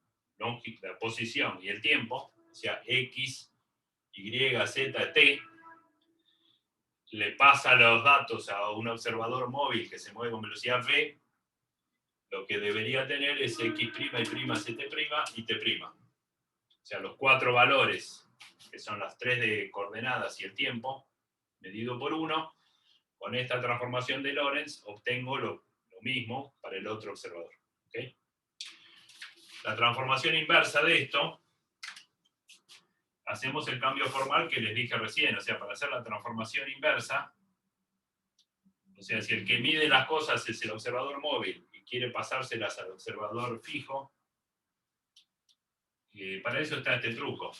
posición y el tiempo, o sea, X, Y, Z, T, le pasa los datos a un observador móvil que se mueve con velocidad V, lo que debería tener es X', Y', Z' y T'. O sea, los 4 valores, que son las 3 de coordenadas y el tiempo, medido por 1, con esta transformación de Lorentz obtengo lo mismo para el otro observador. ¿Okay? La transformación inversa de esto, hacemos el cambio formal que les dije recién, o sea, para hacer la transformación inversa, o sea, si el que mide las cosas es el observador móvil y quiere pasárselas al observador fijo, para eso está este truco.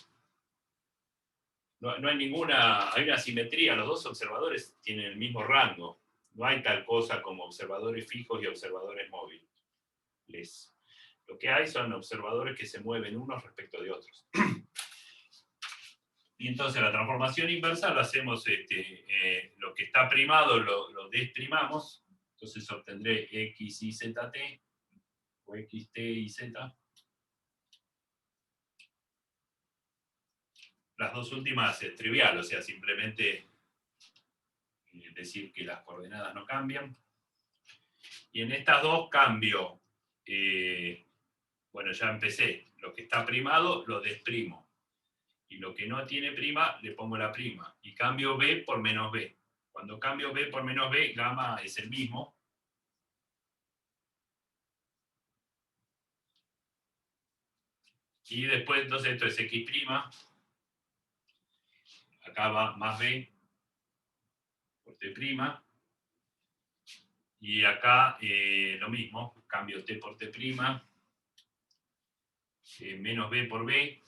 No hay hay una simetría, los dos observadores tienen el mismo rango. No hay tal cosa como observadores fijos y observadores móviles. Lo que hay son observadores que se mueven unos respecto de otros. Y entonces la transformación inversa la hacemos, lo que está primado lo desprimamos, entonces obtendré x y z t, o xt y z. Las dos últimas es trivial, o sea, simplemente decir que las coordenadas no cambian. Y en estas dos cambio, bueno, ya empecé, lo que está primado lo desprimo. Y lo que no tiene prima, le pongo la prima. Y cambio b por menos b. Cuando cambio b por menos b, gamma es el mismo. Y después, entonces, esto es x'. Acá va más b por t'. Y acá lo mismo, cambio t por t', menos b por b,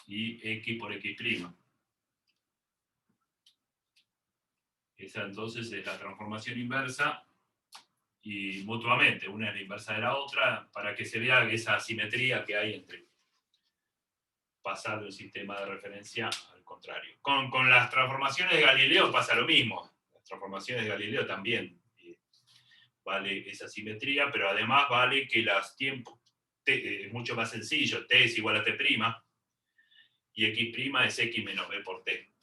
y x por x'. Esa entonces es la transformación inversa, y mutuamente, una es la inversa de la otra, para que se vea esa asimetría que hay entre pasar de un sistema de referencia al contrario. Con las transformaciones de Galileo pasa lo mismo. Las transformaciones de Galileo también vale esa simetría, pero además vale que los tiempos, es mucho más sencillo, t es igual a t', y x' es x menos b por t.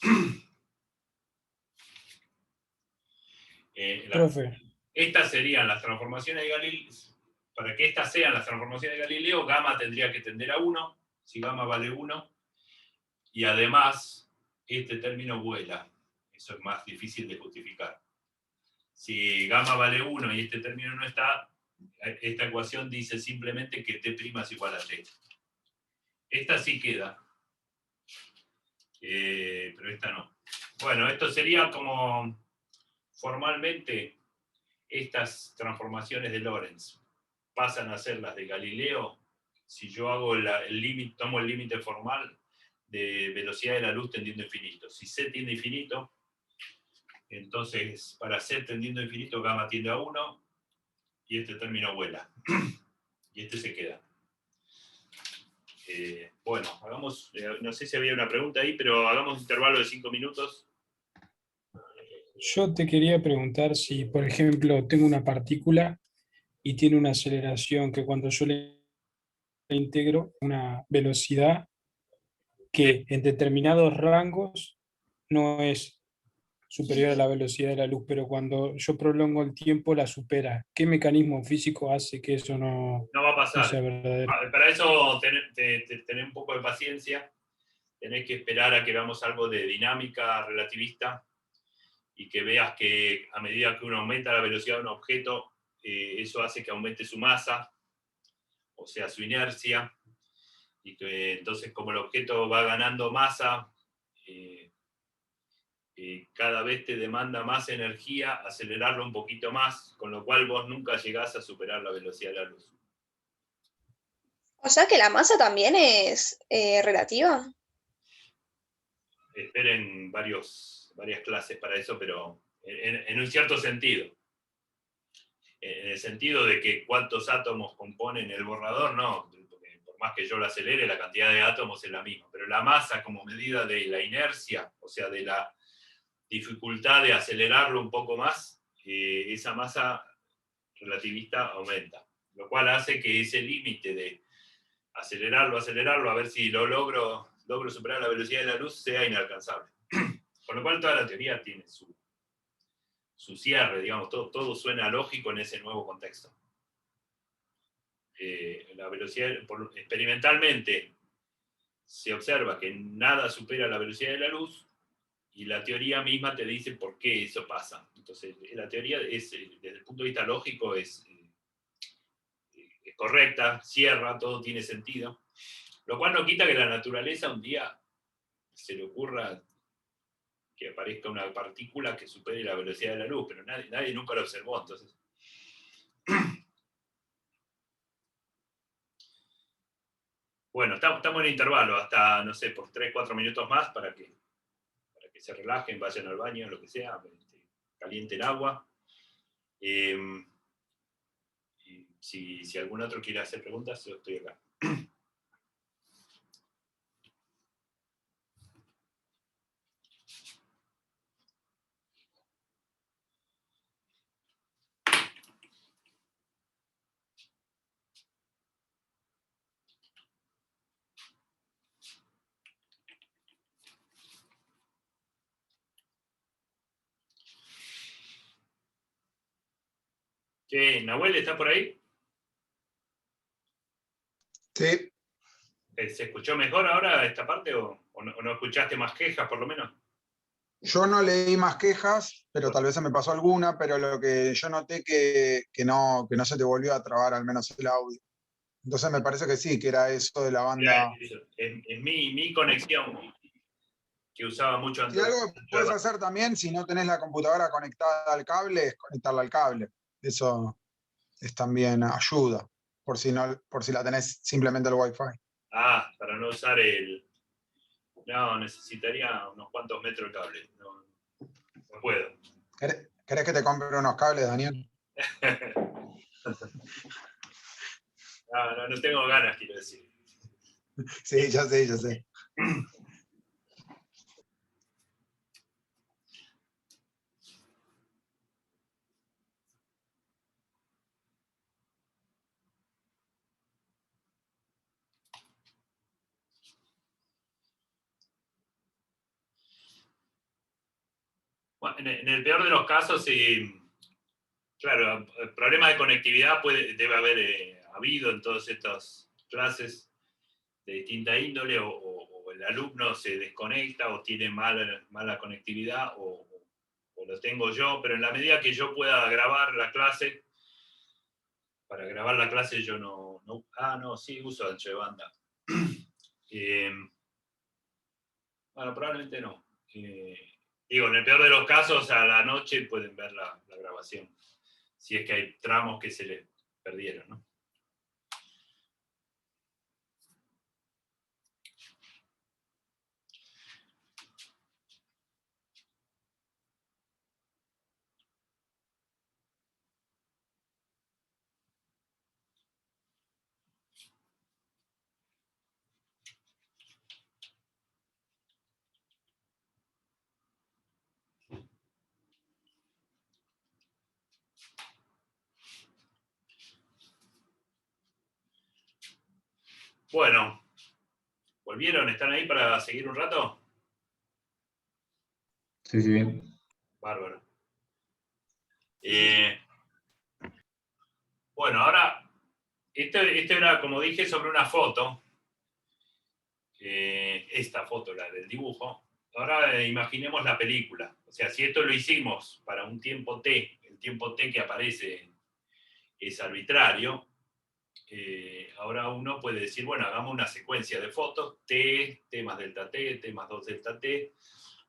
Profe. Estas serían las transformaciones de Galileo. Para que estas sean las transformaciones de Galileo, gamma tendría que tender a 1, si gamma vale 1, y además este término vuela. Eso es más difícil de justificar. Si gamma vale 1 y este término no está, esta ecuación dice simplemente que t' es igual a t. Esta sí queda, pero esta no. Bueno, esto sería como formalmente estas transformaciones de Lorentz pasan a ser las de Galileo si yo hago el límite, tomo el límite formal de velocidad de la luz tendiendo a infinito. Si c tiende a infinito, entonces para c tendiendo a infinito gamma tiende a 1 y este término vuela y este se queda. Bueno, hagamos, no sé si había una pregunta ahí, pero hagamos un intervalo de 5 minutos. Yo te quería preguntar si, por ejemplo, tengo una partícula y tiene una aceleración que cuando yo le integro una velocidad que en determinados rangos no es superior a la velocidad de la luz, pero cuando yo prolongo el tiempo la supera. ¿Qué mecanismo físico hace que eso no, No va a no pasar. sea verdadero? Para eso tener un poco de paciencia, tenés que esperar a que veamos algo de dinámica relativista y que veas que a medida que uno aumenta la velocidad de un objeto, eso hace que aumente su masa, o sea, su inercia, y que entonces como el objeto va ganando masa, cada vez te demanda más energía acelerarlo un poquito más, con lo cual vos nunca llegás a superar la velocidad de la luz. O sea que la masa también es relativa. Esperen varias clases para eso, pero en un cierto sentido. En el sentido de que cuántos átomos componen el borrador, no, porque por más que yo lo acelere, la cantidad de átomos es la misma, pero la masa como medida de la inercia, o sea, de la dificultad de acelerarlo un poco más, esa masa relativista aumenta, lo cual hace que ese límite de acelerarlo, a ver si lo logro superar la velocidad de la luz, sea inalcanzable. Con lo cual toda la teoría tiene su cierre, digamos, todo suena lógico en ese nuevo contexto. La velocidad, experimentalmente, se observa que nada supera la velocidad de la luz y la teoría misma te dice por qué eso pasa. Entonces, la teoría desde el punto de vista lógico es correcta, cierra, todo tiene sentido, lo cual no quita que la naturaleza un día se le ocurra que aparezca una partícula que supere la velocidad de la luz, pero nadie nunca lo observó, entonces. Bueno, estamos en intervalo hasta, no sé, por 3-4 minutos más para que se relajen, vayan al baño, lo que sea, calienten agua. Si algún otro quiere hacer preguntas, yo estoy acá. Che, Nahuel, ¿está por ahí? Sí. ¿Se escuchó mejor ahora esta parte o no escuchaste más quejas por lo menos? Yo no leí más quejas, pero tal vez se me pasó alguna, pero lo que yo noté que no se te volvió a trabar al menos el audio. Entonces me parece que sí, que era eso de la banda. Es mi conexión que usaba mucho Si antes. algo que puedes hacer también, si no tenés la computadora conectada al cable, es conectarla al cable. Eso es también ayuda, por si la tenés simplemente el Wi-Fi. Ah, para no usar el... No, necesitaría unos cuantos metros de cable. No puedo. ¿Querés que te compre unos cables, Daniel? No tengo ganas, quiero decir. Sí, ya sé. Bueno, en el peor de los casos, claro, problemas de conectividad debe haber habido en todas estas clases de distinta índole, o el alumno se desconecta o tiene mala conectividad, o lo tengo yo, pero en la medida que yo pueda grabar la clase, para grabar la clase yo sí, uso ancho de banda. Bueno, probablemente no. Digo, en el peor de los casos, a la noche pueden ver la grabación, si es que hay tramos que se les perdieron, ¿no? Bueno, ¿volvieron? ¿Están ahí para seguir un rato? Sí, sí. Bárbaro. Bueno, ahora, esto era, como dije, sobre una foto. Esta foto, la del dibujo. Ahora imaginemos la película. O sea, si esto lo hicimos para un tiempo t, el tiempo t que aparece es arbitrario, ahora uno puede decir, bueno, hagamos una secuencia de fotos, t más delta t más 2 delta t,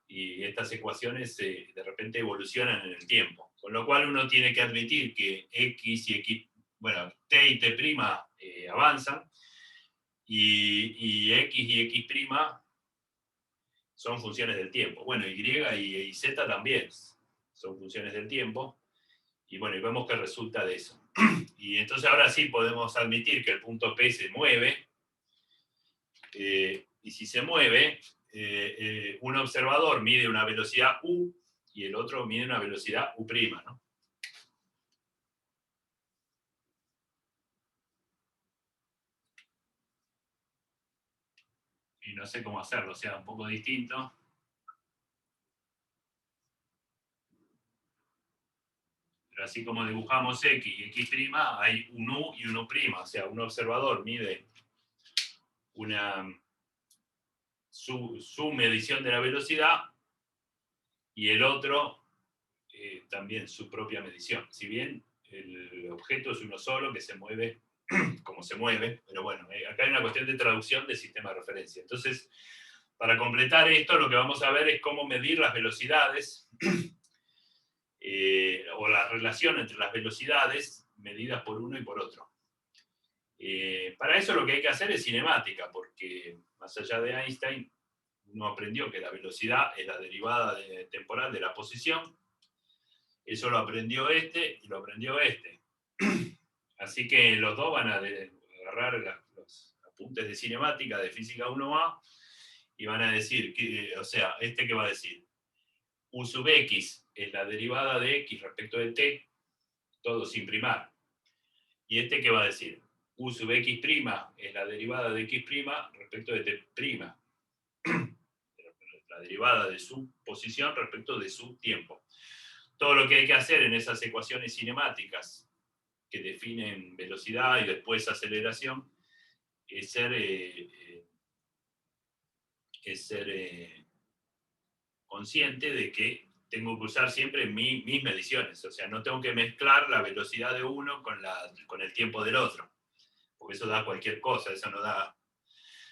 y estas ecuaciones de repente evolucionan en el tiempo. Con lo cual uno tiene que admitir que x y x, bueno, t y t' avanzan, y x y x' son funciones del tiempo. Bueno, y y z también son funciones del tiempo. Y bueno, y vemos que resulta de eso. Y entonces ahora sí podemos admitir que el punto P se mueve. Y si se mueve, un observador mide una velocidad u y el otro mide una velocidad u', ¿no? Y no sé cómo hacerlo, o sea, un poco distinto. Pero así como dibujamos x y x', hay un u y un u'. O sea, un observador mide su medición de la velocidad y el otro también su propia medición. Si bien el objeto es uno solo que se mueve como se mueve, pero bueno, acá hay una cuestión de traducción del sistema de referencia. Entonces, para completar esto, lo que vamos a ver es cómo medir las velocidades o la relación entre las velocidades medidas por uno y por otro. Para eso lo que hay que hacer es cinemática, porque más allá de Einstein, uno aprendió que la velocidad es la derivada temporal de la posición. Eso lo aprendió este y lo aprendió este. Así que los dos van a agarrar los apuntes de cinemática de física 1A y van a decir, o sea, ¿este qué va a decir? U sub x es la derivada de x respecto de t, todo sin primar. ¿Y este qué va a decir? U sub x' es la derivada de x' respecto de t'. La derivada de su posición respecto de su tiempo. Todo lo que hay que hacer en esas ecuaciones cinemáticas que definen velocidad y después aceleración es ser consciente de que tengo que usar siempre mis mediciones. O sea, no tengo que mezclar la velocidad de uno con el tiempo del otro. Porque eso da cualquier cosa, eso no da...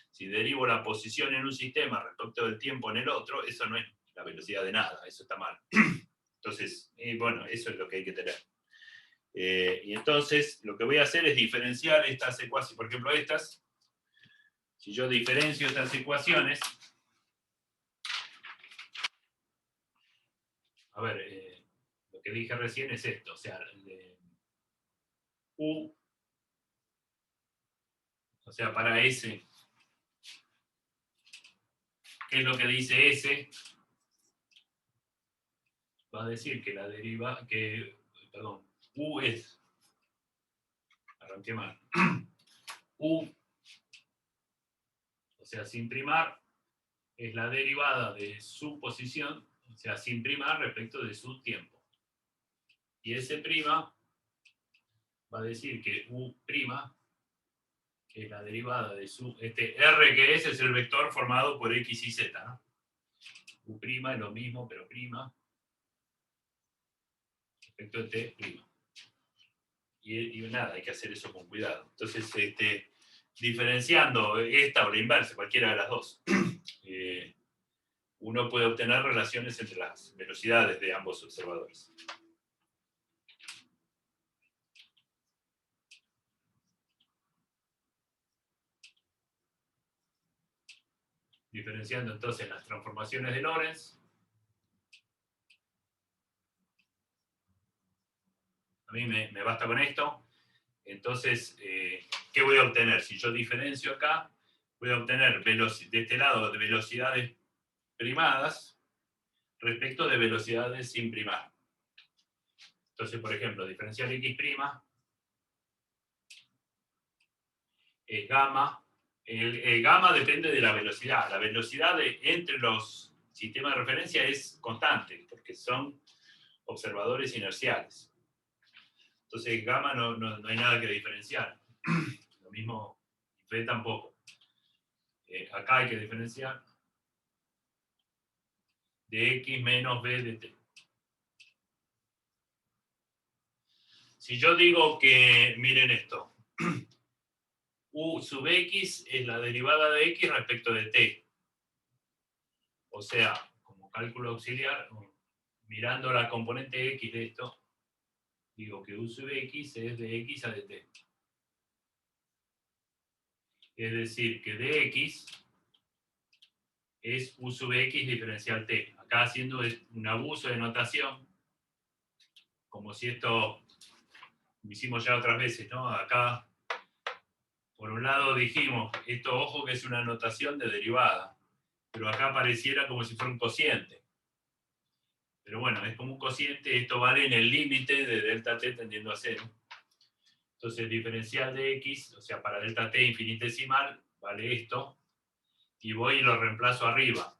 Si derivo la posición en un sistema respecto del tiempo en el otro, eso no es la velocidad de nada, eso está mal. Entonces, bueno, eso es lo que hay que tener. Y entonces, lo que voy a hacer es diferenciar estas ecuaciones, por ejemplo, estas. Si yo diferencio estas ecuaciones, a ver, lo que dije recién es esto, o sea, U, o sea, para S, ¿qué es lo que dice S? Va a decir que la deriva, perdón, U es, arranqué mal, U, o sea, sin primar, es la derivada de su posición, o sea, sin primar respecto de su tiempo. Y S' va a decir que U', que es la derivada de su, este R que es el vector formado por X y Z, ¿no? U' es lo mismo, pero prima, respecto de T'. Y nada, hay que hacer eso con cuidado. Entonces, diferenciando esta o la inversa, cualquiera de las dos, uno puede obtener relaciones entre las velocidades de ambos observadores. Diferenciando entonces las transformaciones de Lorentz. A mí me basta con esto. Entonces, ¿qué voy a obtener? Si yo diferencio acá, voy a obtener de este lado de velocidades primadas respecto de velocidades sin primar. Entonces, por ejemplo, diferencial x' es gamma El gamma depende de la velocidad. La velocidad entre los sistemas de referencia es constante, porque son observadores inerciales. Entonces, gamma no hay nada que diferenciar. Lo mismo, B tampoco. Acá hay que diferenciar de X menos B de T. Si yo digo que, miren esto, U sub X es la derivada de X respecto de T. O sea, como cálculo auxiliar, mirando la componente X de esto, digo que U sub X es de X a de T. Es decir, que dx es U sub X diferencial T. Acá haciendo un abuso de notación, como si esto lo hicimos ya otras veces, ¿no? Acá, por un lado dijimos, esto ojo que es una notación de derivada, pero acá pareciera como si fuera un cociente. Pero bueno, es como un cociente, esto vale en el límite de delta t tendiendo a 0. Entonces, diferencial de x, o sea, para delta t infinitesimal, vale esto, y voy y lo reemplazo arriba.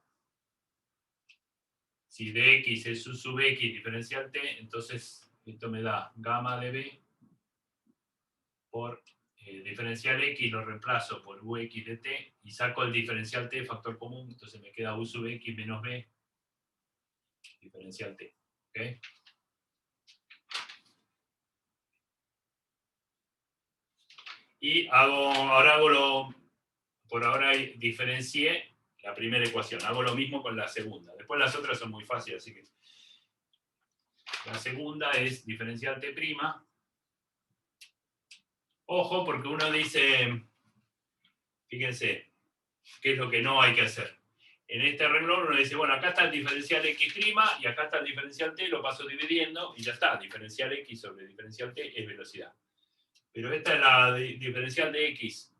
Si dx es u sub x diferencial t, entonces esto me da gamma de b por diferencial x, lo reemplazo por ux de t, y saco el diferencial t, factor común, entonces me queda u sub x menos b diferencial t. ¿Okay? Y por ahora diferencié la primera ecuación, hago lo mismo con la segunda. Después las otras son muy fáciles, así que la segunda es diferencial t'. Ojo, porque uno dice, fíjense, ¿qué es lo que no hay que hacer? En este renglón uno dice, bueno, acá está el diferencial x' y acá está el diferencial t, lo paso dividiendo y ya está, diferencial x sobre diferencial t es velocidad. Pero esta es la diferencial de x',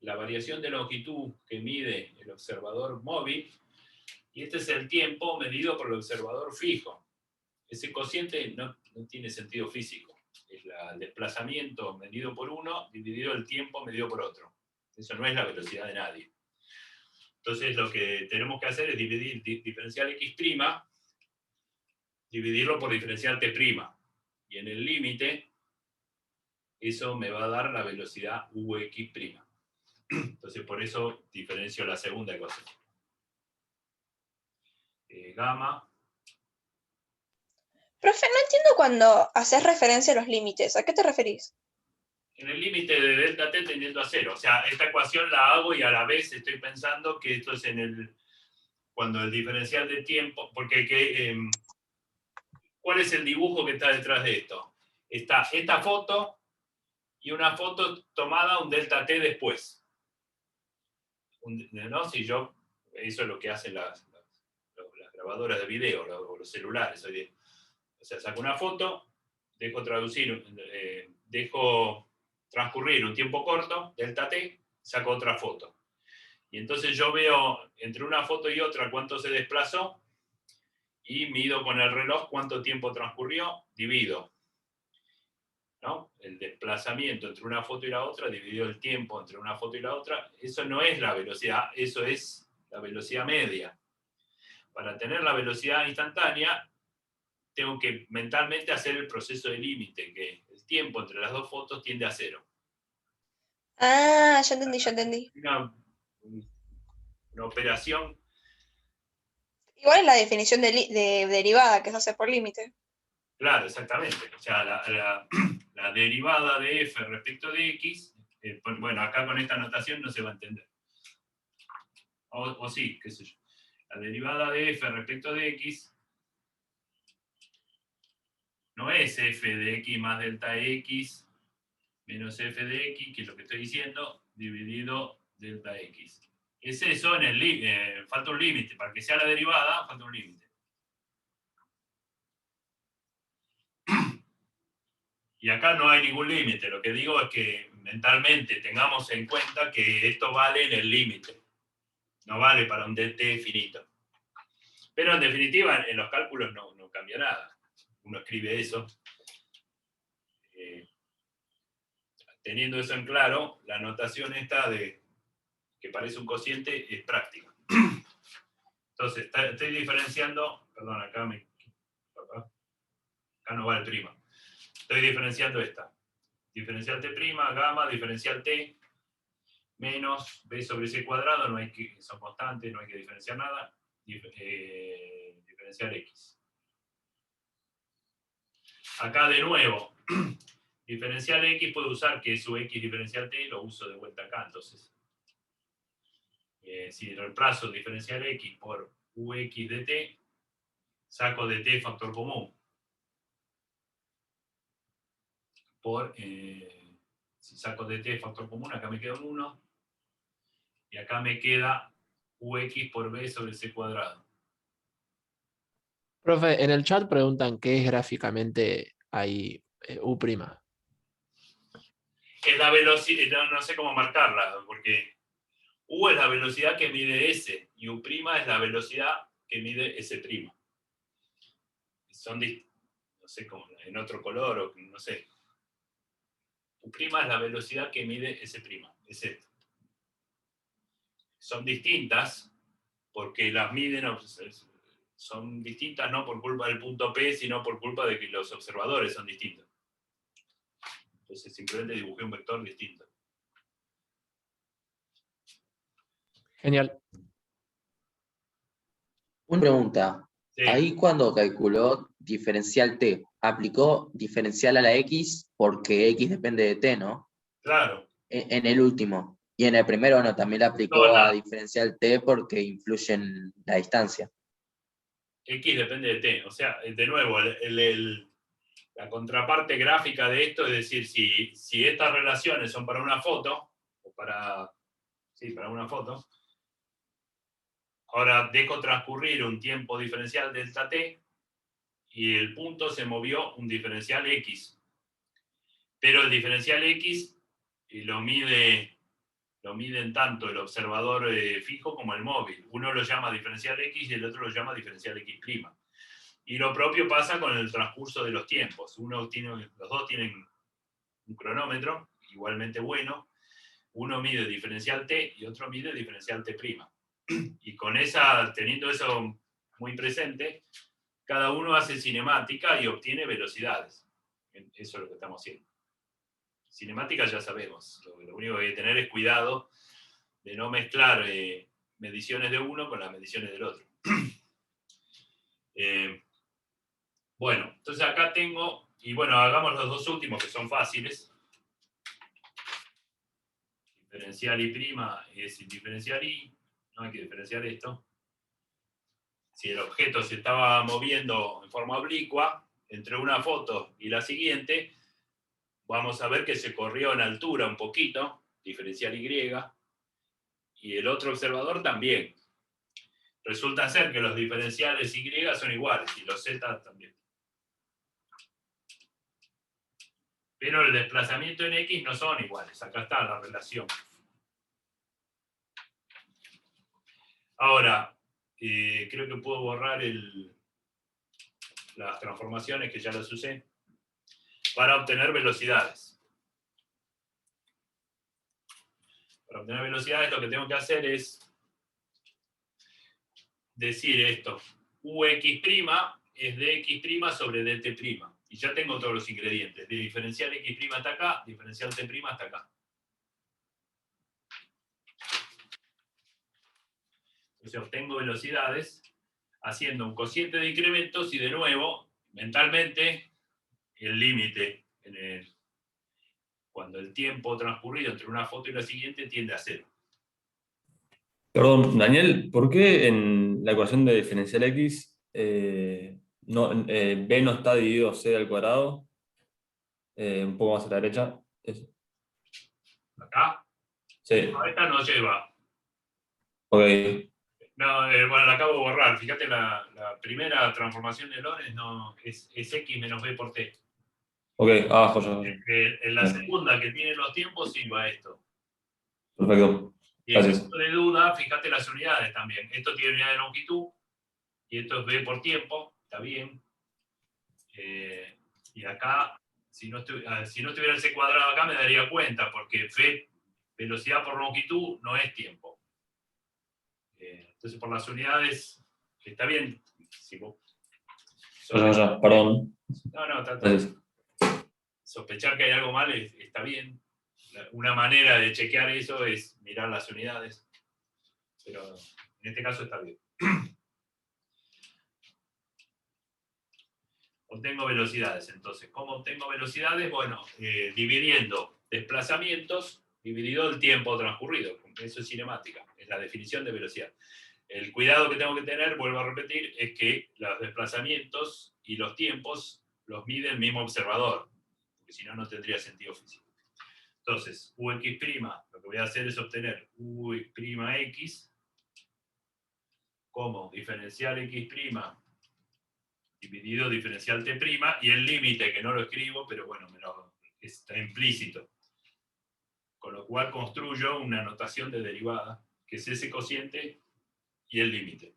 la variación de longitud que mide el observador móvil, y este es el tiempo medido por el observador fijo. Ese cociente no tiene sentido físico. Es el desplazamiento medido por uno dividido el tiempo medido por otro. Eso no es la velocidad de nadie. Entonces lo que tenemos que hacer es dividir diferencial x', dividirlo por diferencial t'. Y en el límite, eso me va a dar la velocidad ux'. Entonces por eso diferencio la segunda ecuación. Gamma. Profe, no entiendo cuando haces referencia a los límites. ¿A qué te referís? En el límite de delta t tendiendo a 0. O sea, esta ecuación la hago y a la vez estoy pensando que esto es cuando el diferencial de tiempo, porque ¿cuál es el dibujo que está detrás de esto? Está esta foto y una foto tomada un delta t después. ¿No? Si yo, eso es lo que hacen las grabadoras de video o los celulares hoy día. O sea, saco una foto, dejo transcurrir un tiempo corto, delta t, saco otra foto. Y entonces yo veo entre una foto y otra cuánto se desplazó y mido con el reloj cuánto tiempo transcurrió, divido, ¿no? El desplazamiento entre una foto y la otra, dividido el tiempo entre una foto y la otra, eso no es la velocidad, eso es la velocidad media. Para tener la velocidad instantánea, tengo que mentalmente hacer el proceso de límite, que el tiempo entre las dos fotos tiende a 0. Ah, ya entendí. Una operación. Igual es la definición de derivada que se hace por límite. Claro, exactamente. O sea, la derivada de f respecto de x, bueno, acá con esta notación no se va a entender. O sí, qué sé yo. La derivada de f respecto de x no es f de x más delta x menos f de x, que es lo que estoy diciendo, dividido delta x. Es eso, falta un límite. Para que sea la derivada, falta un límite. Y acá no hay ningún límite. Lo que digo es que mentalmente tengamos en cuenta que esto vale en el límite. No vale para un dt finito. Pero en definitiva, en los cálculos no cambia nada. Uno escribe eso. teniendo eso en claro, la notación esta de que parece un cociente es práctica. Entonces, estoy diferenciando, perdón, acá no va el prima. Estoy diferenciando esta. Diferencial t', gamma, diferencial t, menos b sobre c cuadrado, no hay que, son constantes, no hay que diferenciar nada. Diferencial x. Acá de nuevo, diferencial x puedo usar que es su x diferencial t, lo uso de vuelta acá, entonces. Si reemplazo diferencial x por ux de t, saco de t factor común. Si saco de t factor común, acá me queda un 1. Y acá me queda ux por b sobre c cuadrado. Profe, en el chat preguntan qué es gráficamente ahí U'. Es la velocidad, no sé cómo marcarla, porque U es la velocidad que mide S y U' es la velocidad que mide S'. Son no sé cómo, en otro color o no sé. U' es la velocidad que mide S', es esto. Son distintas porque las miden, son distintas no por culpa del punto P, sino por culpa de que los observadores son distintos. Entonces simplemente dibujé un vector distinto. Genial. Una pregunta. Sí. Ahí cuando calculó diferencial t, aplicó diferencial a la x porque x depende de t, ¿no? Claro. En el último. Y en el primero, no, también le aplicó a diferencial t porque influye en la distancia. X depende de t. O sea, de nuevo, la contraparte gráfica de esto es decir, si estas relaciones son para una foto, o para una foto, ahora dejo transcurrir un tiempo diferencial delta t y el punto se movió un diferencial x. Pero el diferencial x lo miden tanto el observador fijo como el móvil. Uno lo llama diferencial x y el otro lo llama diferencial x'. Y lo propio pasa con el transcurso de los tiempos. Los dos tienen un cronómetro igualmente bueno. Uno mide diferencial t y otro mide diferencial t'. Y teniendo eso muy presente, cada uno hace cinemática y obtiene velocidades. Eso es lo que estamos haciendo. Cinemática ya sabemos. Lo único que hay que tener es cuidado de no mezclar mediciones de uno con las mediciones del otro. Bueno, entonces acá tengo, y bueno, hagamos los dos últimos que son fáciles. Diferencial y' es diferencial y, no hay que diferenciar esto. Si el objeto se estaba moviendo en forma oblicua, entre una foto y la siguiente, vamos a ver que se corrió en altura un poquito, diferencial y, y el otro observador también. Resulta ser que los diferenciales y son iguales, y los z también. Pero el desplazamiento en x no son iguales. Acá está la relación. Ahora, creo que puedo borrar las transformaciones que ya las usé para obtener velocidades. Para obtener velocidades lo que tengo que hacer es decir esto. Ux' es dx' sobre dt'. Y ya tengo todos los ingredientes. De diferencial x' hasta acá, diferencial t' hasta acá. Entonces obtengo velocidades haciendo un cociente de incrementos y de nuevo, mentalmente, el límite cuando el tiempo transcurrido entre una foto y la siguiente tiende a 0. Perdón, Daniel, ¿por qué en la ecuación de diferencial x b no está dividido c al cuadrado? Un poco más a la derecha. Eso. ¿Acá? Sí. No, esta no lleva. Ok. No, bueno, la acabo de borrar. Fíjate, la primera transformación de Lorentz es x menos b por t. Ok, joya. En la segunda, que tiene los tiempos, sí va esto. Perfecto. Y en Gracias. caso de duda, fíjate las unidades también. Esto tiene unidad de longitud, y esto es b por tiempo, está bien. Y acá si no tuviera el c cuadrado acá me daría cuenta, porque velocidad por longitud no es tiempo. Entonces por las unidades, está bien. Si vos, Perdón. no, sospechar que hay algo mal está bien. Una manera de chequear eso es mirar las unidades. Pero en este caso está bien. Obtengo velocidades, entonces. ¿Cómo obtengo velocidades? Bueno, dividiendo desplazamientos dividido el tiempo transcurrido. Eso es cinemática, es la definición de velocidad. El cuidado que tengo que tener, vuelvo a repetir, es que los desplazamientos y los tiempos los mide el mismo observador, porque si no, no tendría sentido físico. Entonces, Ux', lo que voy a hacer es obtener Ux' como diferencial X' dividido diferencial T', y el límite, que no lo escribo, pero bueno, está implícito. Con lo cual construyo una notación de derivada, que es ese cociente y el límite.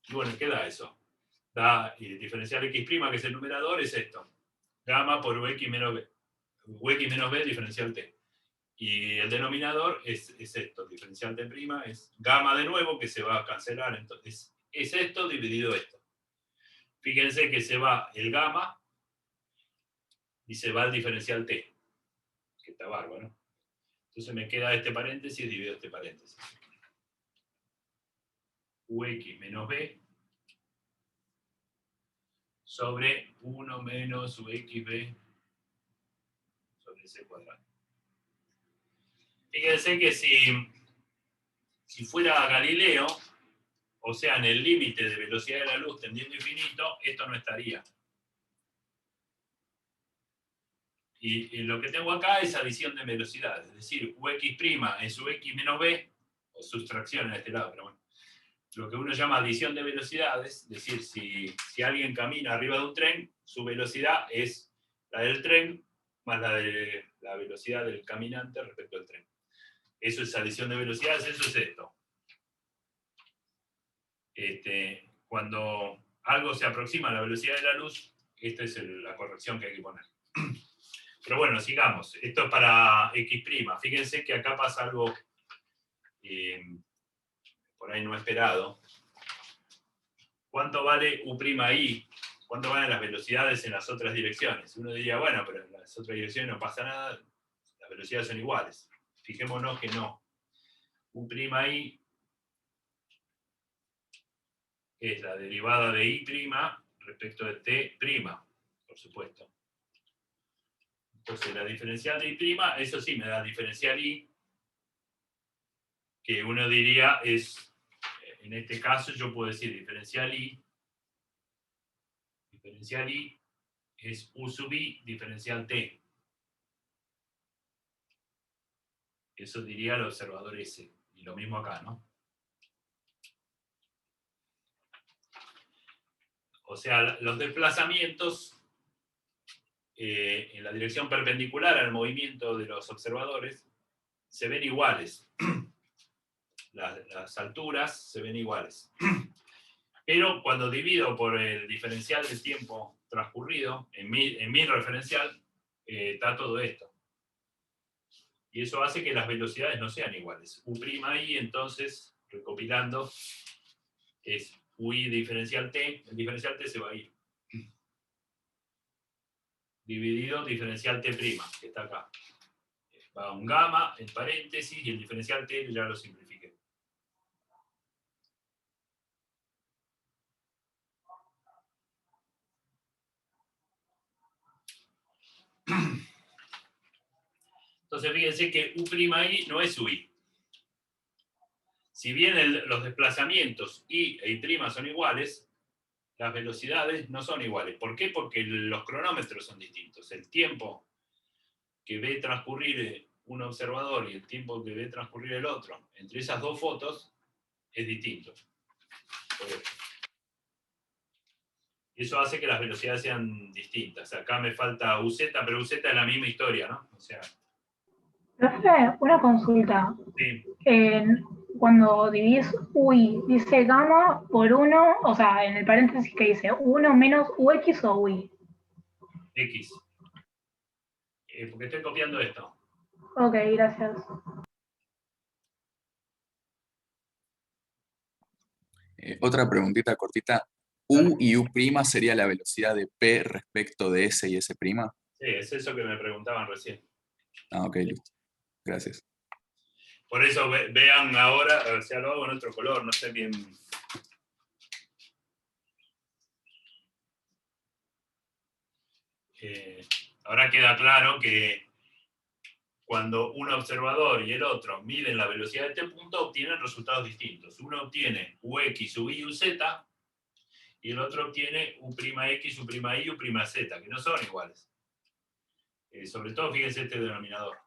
Y bueno, ¿qué da eso? Da diferencial X', que es el numerador, es esto. Gamma por Ux menos B. Ux menos B diferencial T. Y el denominador es esto, diferencial T' es gamma de nuevo, que se va a cancelar, entonces es esto dividido esto. Fíjense que se va el gamma y se va el diferencial T, que está bárbaro. Entonces me queda este paréntesis dividido este paréntesis. Ux menos B sobre 1 menos UXB sobre C cuadrado. Fíjense que si fuera Galileo, o sea, en el límite de velocidad de la luz tendiendo a infinito, esto no estaría. Y lo que tengo acá es adición de velocidades, es decir, Ux' es Ux menos B, o sustracción en este lado, pero bueno. Lo que uno llama adición de velocidades, es decir, si alguien camina arriba de un tren, su velocidad es la del tren más la velocidad del caminante respecto al tren. Eso es adición de velocidades, eso es esto. Cuando algo se aproxima a la velocidad de la luz, esta es la corrección que hay que poner. Pero bueno, sigamos. Esto es para X'. Fíjense que acá pasa algo por ahí no esperado. ¿Cuánto vale U'I? ¿Cuánto valen las velocidades en las otras direcciones? Uno diría, bueno, pero en las otras direcciones no pasa nada, las velocidades son iguales. Fijémonos que no. U'I es la derivada de I' respecto de T', por supuesto. Entonces la diferencial de I', eso sí me da diferencial I, que uno diría es, en este caso yo puedo decir diferencial I es U sub I diferencial T. Eso diría el observador S. Y lo mismo acá, ¿no? O sea, los desplazamientos en la dirección perpendicular al movimiento de los observadores se ven iguales. Las alturas se ven iguales. Pero cuando divido por el diferencial del tiempo transcurrido, en mi referencial, está todo esto. Y eso hace que las velocidades no sean iguales. U'I, entonces, recopilando, es Ui diferencial T, el diferencial T se va a ir. Dividido diferencial T', que está acá. Va un gamma, en paréntesis, y el diferencial T ya lo simplifiqué. Entonces fíjense que U'I no es Ui. Si bien los desplazamientos I e I' son iguales, las velocidades no son iguales. ¿Por qué? Porque los cronómetros son distintos. El tiempo que ve transcurrir un observador y el tiempo que ve transcurrir el otro, entre esas dos fotos, es distinto. Eso hace que las velocidades sean distintas. Acá me falta UZ, pero UZ es la misma historia, ¿no? O sea... Profe, una consulta. Sí. Cuando dividís UI, dice gamma por 1, o sea, en el paréntesis que dice 1 menos UX o UI. X. Porque estoy copiando esto. Ok, gracias. Otra preguntita cortita. U y U' sería la velocidad de P respecto de S y S'. Sí, es eso que me preguntaban recién. Ah, ok, listo. Gracias. Por eso vean ahora, o sea, lo hago en otro color, no sé bien. Ahora queda claro que cuando un observador y el otro miden la velocidad de este punto, obtienen resultados distintos. Uno obtiene UX, UI, UZ, y el otro obtiene U'X, U'Y, U'Z, que no son iguales. Sobre todo, fíjense este denominador.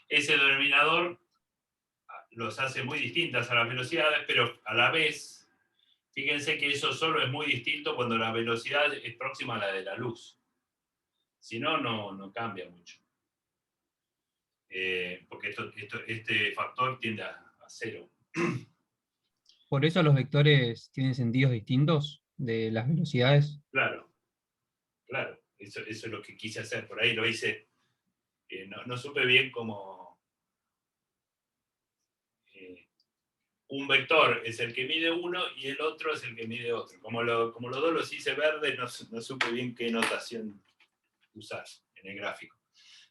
Ese denominador los hace muy distintas a las velocidades, pero a la vez, fíjense que eso solo es muy distinto cuando la velocidad es próxima a la de la luz. Si no, no cambia mucho. Porque este factor tiende a cero. ¿Por eso los vectores tienen sentidos distintos de las velocidades? Claro. Eso es lo que quise hacer. Por ahí lo hice. No supe bien cómo. Un vector es el que mide uno y el otro es el que mide otro. Como los dos los hice verdes, no supe bien qué notación usar en el gráfico.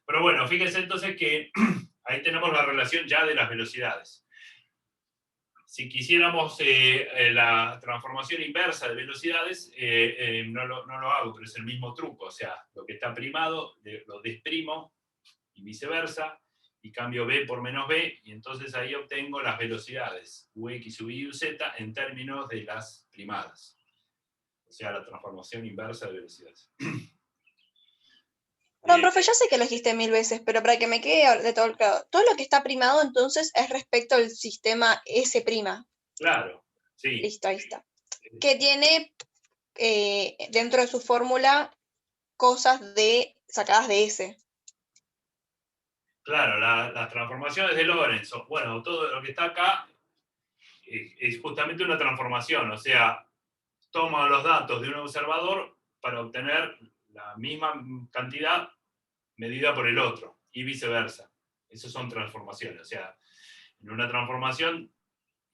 Pero bueno, fíjense entonces que ahí tenemos la relación ya de las velocidades. Si quisiéramos la transformación inversa de velocidades, no lo hago, pero es el mismo truco. O sea, lo que está primado lo desprimo y viceversa, y cambio B por menos B, y entonces ahí obtengo las velocidades UX, UI, UZ en términos de las primadas. O sea, la transformación inversa de velocidades. Perdón, profe, ya sé que lo dijiste 1000 veces, pero para que me quede de todo claro, todo lo que está primado entonces es respecto al sistema S'. Claro, sí. Listo, ahí está. Que tiene dentro de su fórmula cosas sacadas de S. Claro, las transformaciones de Lorentz, bueno, todo lo que está acá es justamente una transformación, o sea, toma los datos de un observador para obtener la misma cantidad medida por el otro, y viceversa. Esas son transformaciones, o sea, en una transformación,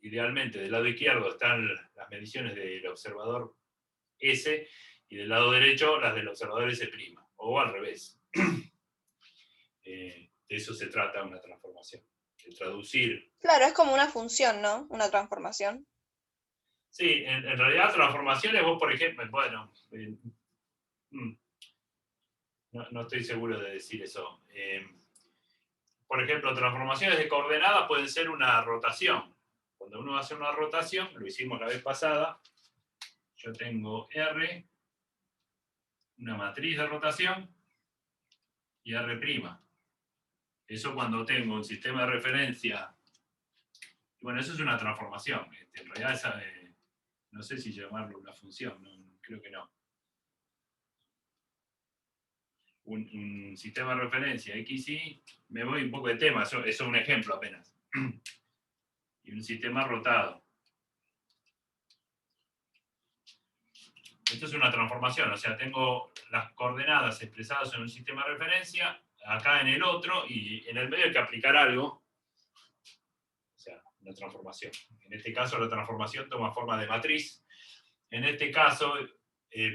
idealmente del lado izquierdo están las mediciones del observador S, y del lado derecho las del observador S', o al revés. De eso se trata una transformación, de traducir. Claro, es como una función, ¿no? Una transformación. Sí, en realidad transformaciones, vos por ejemplo, bueno, no estoy seguro de decir eso. Por ejemplo, transformaciones de coordenadas pueden ser una rotación. Cuando uno hace una rotación, lo hicimos la vez pasada, yo tengo R, una matriz de rotación, y R'. Eso cuando tengo un sistema de referencia. Bueno, eso es una transformación. En realidad, no sé si llamarlo una función, creo que no. Un sistema de referencia XY, me voy un poco de tema, eso es un ejemplo apenas. Y un sistema rotado. Esto es una transformación, o sea, tengo las coordenadas expresadas en un sistema de referencia, acá en el otro, y en el medio hay que aplicar algo. O sea, una transformación. En este caso la transformación toma forma de matriz. En este caso,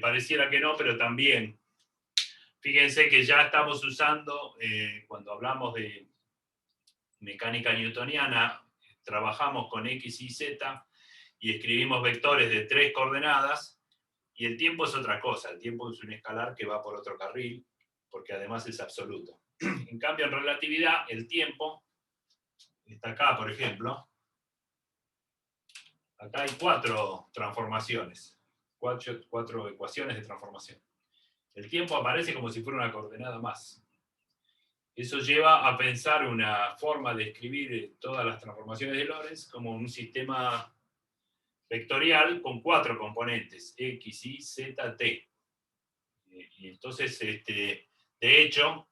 pareciera que no, pero también. Fíjense que ya estamos usando, cuando hablamos de mecánica newtoniana, trabajamos con X y Z, y escribimos vectores de 3 coordenadas, y el tiempo es otra cosa. El tiempo es un escalar que va por otro carril, porque además es absoluto. En cambio, en relatividad, el tiempo está acá, por ejemplo. Acá hay 4 transformaciones, 4 ecuaciones de transformación. El tiempo aparece como si fuera una coordenada más. Eso lleva a pensar una forma de escribir todas las transformaciones de Lorentz como un sistema vectorial con 4 componentes, X, Y, Z, T. Y entonces, de hecho,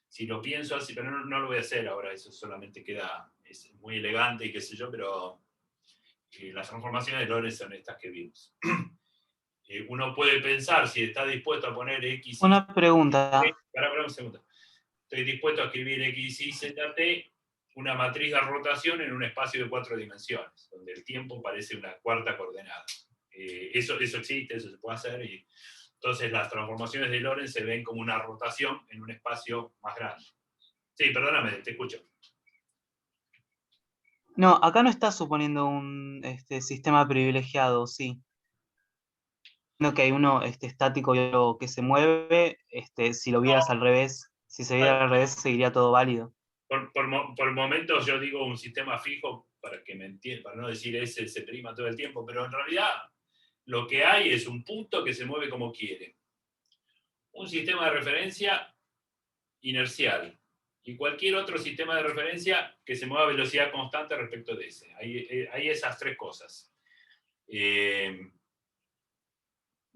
si lo pienso así, pero no lo voy a hacer ahora, eso solamente queda, es muy elegante y qué sé yo, pero las transformaciones de Lorentz son estas que vimos. Uno puede pensar, si está dispuesto a poner X... Una pregunta. Espera un segundo. estoy dispuesto a escribir X, Y, Z, T, una matriz de rotación en un espacio de 4 dimensiones, donde el tiempo parece una cuarta coordenada. Eso existe, eso se puede hacer, y entonces las transformaciones de Lorentz se ven como una rotación en un espacio más grande. Sí, perdóname, te escucho. No, acá no está suponiendo un sistema privilegiado, sí. No, que hay uno estático y otro que se mueve, si lo vieras al revés, si se viera al revés, seguiría todo válido. Por momentos yo digo un sistema fijo para que me entiendan, para no decir S se prima todo el tiempo, pero en realidad lo que hay es un punto que se mueve como quiere. Un sistema de referencia inercial y cualquier otro sistema de referencia que se mueva a velocidad constante respecto de ese. Hay esas tres cosas.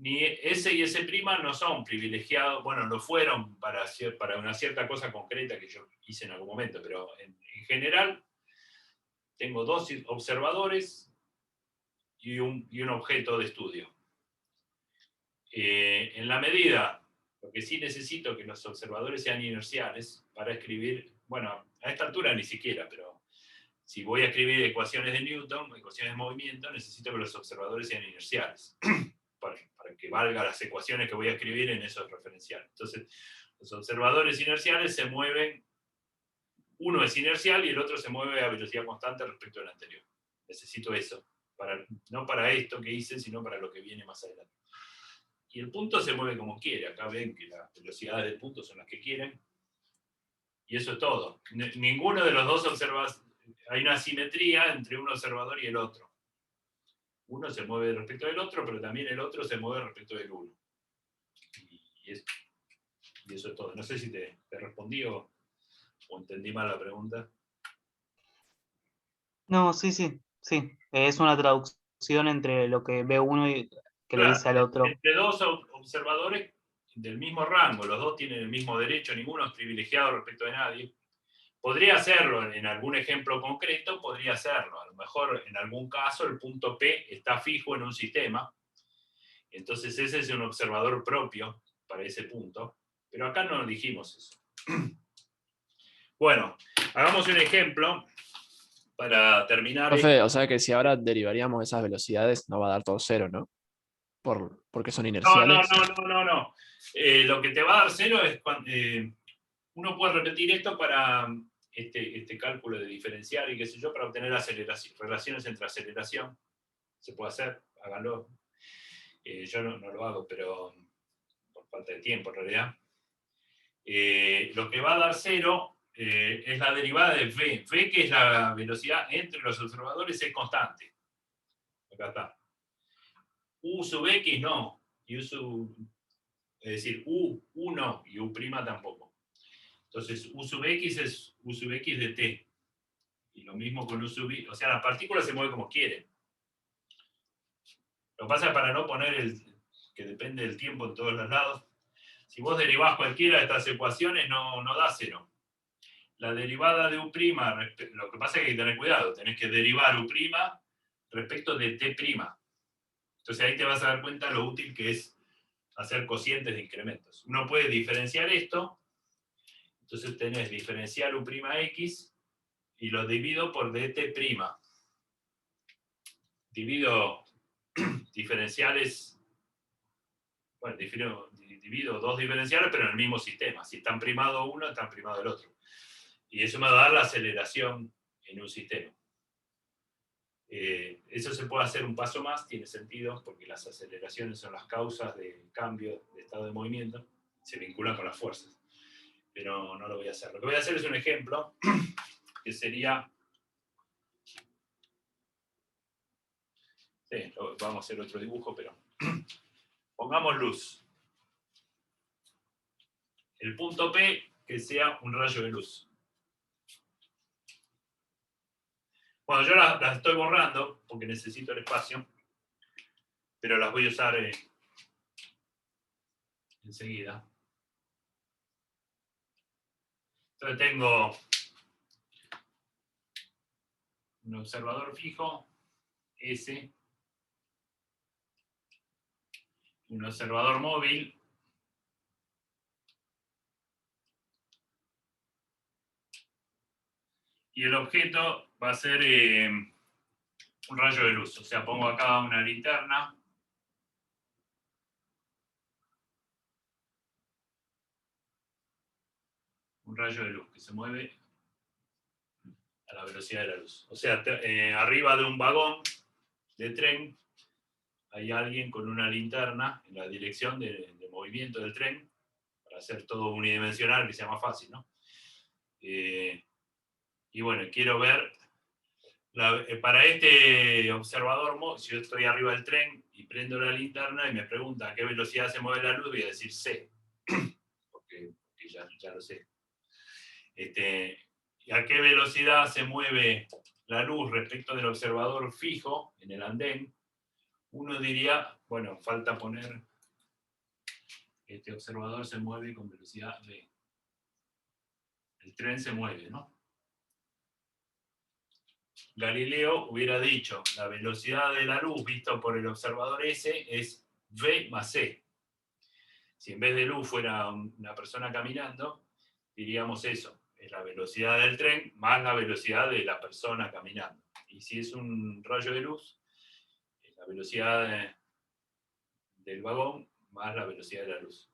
Ni S y S' no son privilegiados, bueno, lo fueron para una cierta cosa concreta que yo hice en algún momento, pero en general tengo dos observadores y un objeto de estudio. En la medida, lo que sí necesito que los observadores sean inerciales para escribir, bueno, a esta altura ni siquiera, pero si voy a escribir ecuaciones de Newton, ecuaciones de movimiento, necesito que los observadores sean inerciales. Para que valga las ecuaciones que voy a escribir en esos referenciales. Entonces, los observadores inerciales se mueven, uno es inercial y el otro se mueve a velocidad constante respecto del anterior. Necesito eso, no para esto que hice, sino para lo que viene más adelante. Y el punto se mueve como quiere. Acá ven que las velocidades del punto son las que quieren. Y eso es todo. Ninguno de los dos observadores, hay una asimetría entre un observador y el otro. Uno se mueve respecto del otro, pero también el otro se mueve respecto del uno. Y eso es todo. No sé si te respondí o entendí mal la pregunta. No, sí. Es una traducción entre lo que ve uno y que le dice al otro. Entre dos observadores del mismo rango, los dos tienen el mismo derecho, ninguno es privilegiado respecto de nadie. Podría hacerlo en algún ejemplo concreto, podría hacerlo. A lo mejor en algún caso el punto P está fijo en un sistema, entonces ese es un observador propio para ese punto, pero acá no dijimos eso. Bueno, hagamos un ejemplo para terminar. Profe, o sea que si ahora derivaríamos esas velocidades no va a dar todo cero, ¿no? Porque son inerciales. No. Lo que te va a dar cero es cuando uno puede repetir esto para este cálculo de diferencial y qué sé yo, para obtener relaciones entre aceleración. Se puede hacer, háganlo. Yo no lo hago, pero por falta de tiempo en realidad. Lo que va a dar cero es la derivada de v. V, que es la velocidad entre los observadores, es constante. Acá está. U sub x no. Es decir, U no y U' tampoco. Entonces, U sub x es U sub x de t. Y lo mismo con U sub y. O sea, las partículas se mueven como quieren. Lo que pasa es para no poner que depende del tiempo en todos los lados. Si vos derivás cualquiera de estas ecuaciones, no da cero. La derivada de U', lo que pasa es que hay que tener cuidado. Tenés que derivar U' respecto de t'. Entonces ahí te vas a dar cuenta lo útil que es hacer cocientes de incrementos. Uno puede diferenciar esto. Entonces tenés diferencial U'x y lo divido por dt'. Divido diferenciales, bueno, divido dos diferenciales, pero en el mismo sistema. Si están primado uno, están primado el otro. Y eso me va a dar la aceleración en un sistema. Eso se puede hacer un paso más, tiene sentido, porque las aceleraciones son las causas del cambio de estado de movimiento, se vinculan con las fuerzas. Pero no lo voy a hacer. Lo que voy a hacer es un ejemplo, que sería... Sí, vamos a hacer otro dibujo, pero... Pongamos luz. El punto P, que sea un rayo de luz. Bueno, yo las estoy borrando, porque necesito el espacio, pero las voy a usar enseguida. Entonces tengo un observador fijo, S, un observador móvil, Y el objeto va a ser un rayo de luz. O sea, pongo acá una linterna. Un rayo de luz que se mueve a la velocidad de la luz. O sea, arriba de un vagón de tren hay alguien con una linterna en la dirección de movimiento del tren, para hacer todo unidimensional, que sea más fácil, ¿no? Y bueno, quiero ver, para este observador, si yo estoy arriba del tren y prendo la linterna y me pregunta a qué velocidad se mueve la luz, voy a decir C, porque ya lo sé. ¿Y a qué velocidad se mueve la luz respecto del observador fijo en el andén? Uno diría, bueno, falta poner, este observador se mueve con velocidad V. El tren se mueve, ¿no? Galileo hubiera dicho, la velocidad de la luz visto por el observador S es V más C. Si en vez de luz fuera una persona caminando, diríamos eso, es la velocidad del tren más la velocidad de la persona caminando. Y si es un rayo de luz, es la velocidad del vagón más la velocidad de la luz.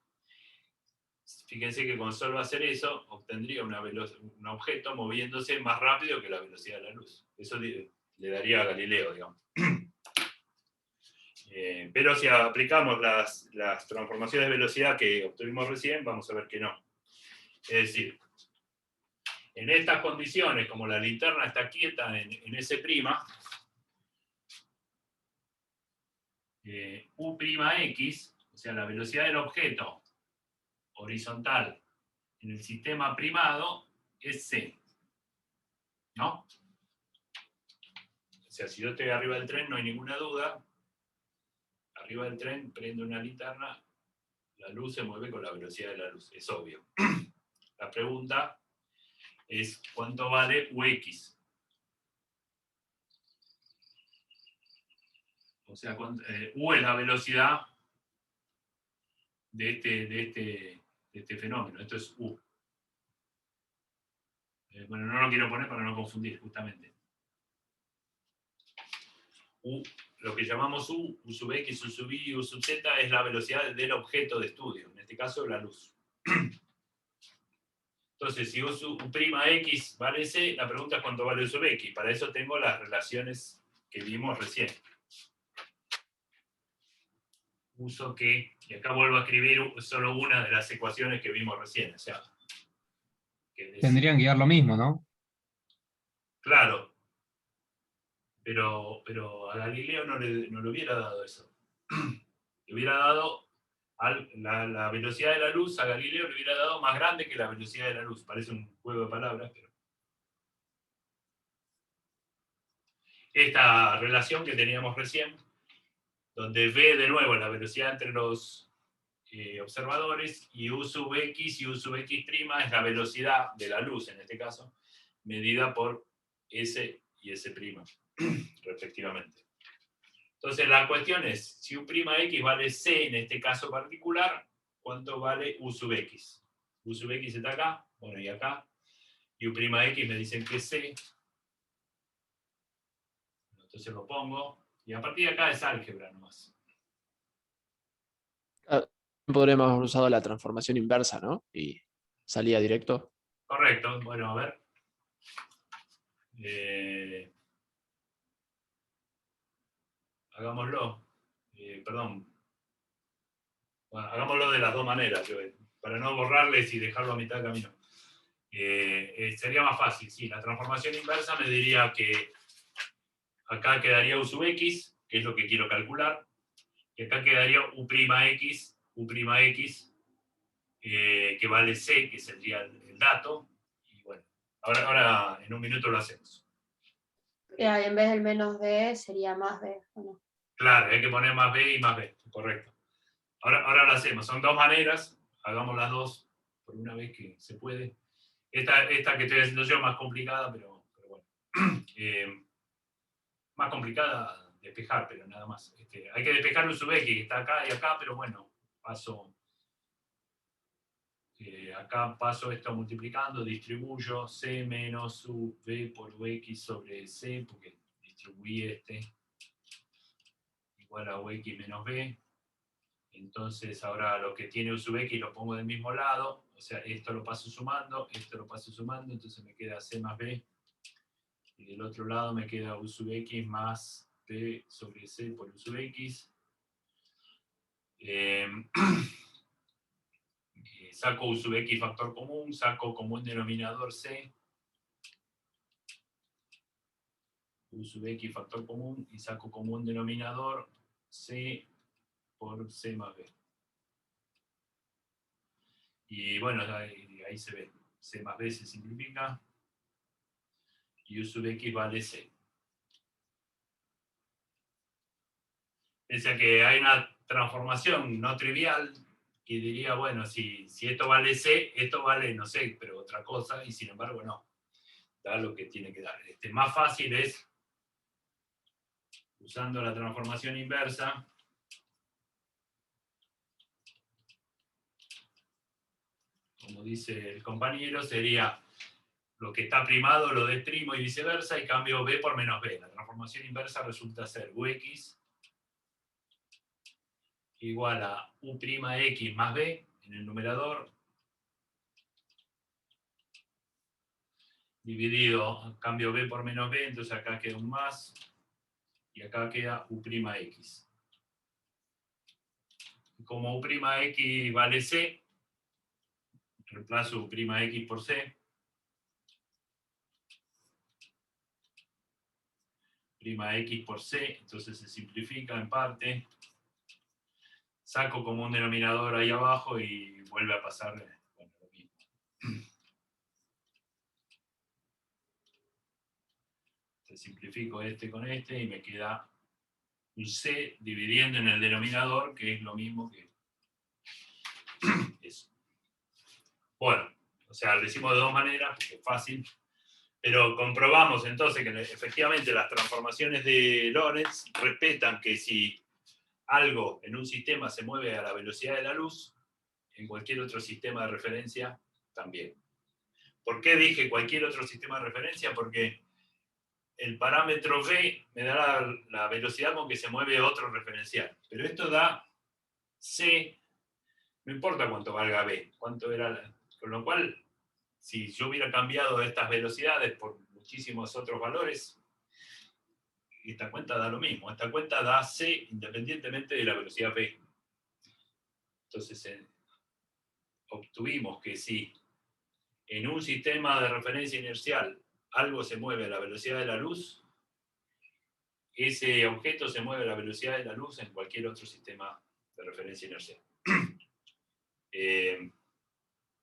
Fíjense que con solo hacer eso, obtendría un objeto moviéndose más rápido que la velocidad de la luz. Eso le daría a Galileo, digamos. Pero si aplicamos las transformaciones de velocidad que obtuvimos recién, vamos a ver que no. Es decir, en estas condiciones, como la linterna está quieta en S', U'X, o sea, la velocidad del objeto horizontal en el sistema primado es C. ¿No? O sea, si yo estoy arriba del tren, no hay ninguna duda. Arriba del tren, prendo una linterna, la luz se mueve con la velocidad de la luz. Es obvio. La pregunta es, ¿cuánto vale Ux? O sea, U es la velocidad de este fenómeno. Esto es U. Bueno, no lo quiero poner para no confundir, justamente. U, lo que llamamos U sub X, U sub Y, U sub Z, es la velocidad del objeto de estudio, en este caso la luz. Entonces, si U prima X vale C, la pregunta es cuánto vale U sub X. Para eso tengo las relaciones que vimos recién. Uso que, y acá vuelvo a escribir solo una de las ecuaciones que vimos recién. O sea, Tendrían que dar lo mismo, ¿no? Claro. Pero a Galileo no le hubiera dado eso. Le hubiera dado la velocidad de la luz, a Galileo le hubiera dado más grande que la velocidad de la luz. Parece un juego de palabras, pero... Esta relación que teníamos recién, donde V de nuevo es la velocidad entre los observadores, y U sub X y U sub X' es la velocidad de la luz, en este caso, medida por S y S', respectivamente. Entonces la cuestión es, si U' X vale C en este caso particular, ¿cuánto vale U sub X? U sub X está acá, bueno, y acá, y U' X me dicen que es C. Entonces lo pongo, y a partir de acá es álgebra nomás. Podríamos haber usado la transformación inversa, ¿no? Y salía directo. Correcto, bueno, a ver. Hagámoslo. Perdón. Bueno, hagámoslo de las dos maneras, para no borrarles y dejarlo a mitad de camino. Sería más fácil, sí. La transformación inversa me diría que acá quedaría U sub X, que es lo que quiero calcular, y acá quedaría U', que vale C, que sería el dato. Y bueno, ahora en un minuto lo hacemos. En vez del menos B sería más B, ¿o no? Claro, hay que poner más B y más B, correcto. Ahora lo hacemos, son dos maneras, hagamos las dos por una vez que se puede. Esta que estoy haciendo yo es más complicada, pero bueno. Más complicada despejar, pero nada más. Hay que despejar un sub X que está acá y acá, pero bueno, paso Acá paso esto multiplicando, distribuyo C menos UV por UX sobre C, porque distribuí este igual a UX menos B. Entonces ahora lo que tiene U sub X lo pongo del mismo lado, o sea, esto lo paso sumando, esto lo paso sumando, entonces me queda C más B. Y del otro lado me queda U sub X más B sobre C por U sub X. Saco U sub X factor común, saco común denominador C. U sub X factor común y saco común denominador C por C más B. Y bueno, ahí se ve. C más B se simplifica. Y U sub X vale C. Pese a que hay una transformación no trivial que diría, bueno, si esto vale C, esto vale, no sé, pero otra cosa, y sin embargo no. Da lo que tiene que dar. Más fácil es, usando la transformación inversa, como dice el compañero, sería lo que está primado lo desprimo y viceversa, y cambio B por menos B. La transformación inversa resulta ser UX igual a U'X más B en el numerador, dividido, cambio B por menos B, entonces acá queda un más, y acá queda U'X. Como U'X vale C, reemplazo U'X por C. X por C, entonces se simplifica en parte. Saco como un denominador ahí abajo y vuelve a pasar, bueno, lo mismo. Se simplifico este con este y me queda un C dividiendo en el denominador, que es lo mismo que eso. Bueno, o sea, lo hicimos de dos maneras, porque es fácil, pero comprobamos entonces que efectivamente las transformaciones de Lorentz respetan que si algo en un sistema se mueve a la velocidad de la luz, en cualquier otro sistema de referencia también. ¿Por qué dije cualquier otro sistema de referencia? Porque el parámetro V me da la velocidad con que se mueve otro referencial. Pero esto da C, no importa cuánto valga B, cuánto era, con lo cual, si yo hubiera cambiado estas velocidades por muchísimos otros valores, esta cuenta da lo mismo. Esta cuenta da C independientemente de la velocidad V. Entonces, obtuvimos que si en un sistema de referencia inercial algo se mueve a la velocidad de la luz, ese objeto se mueve a la velocidad de la luz en cualquier otro sistema de referencia inercial.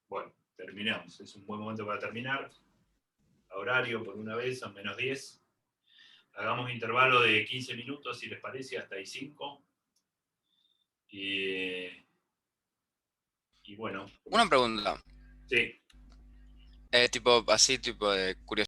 Bueno, terminamos. Es un buen momento para terminar. A horario, por una vez, son menos 10. Hagamos intervalo de 15 minutos, si les parece, hasta ahí 5. Y bueno. Una pregunta. Sí. Tipo, así, tipo de curiosidad.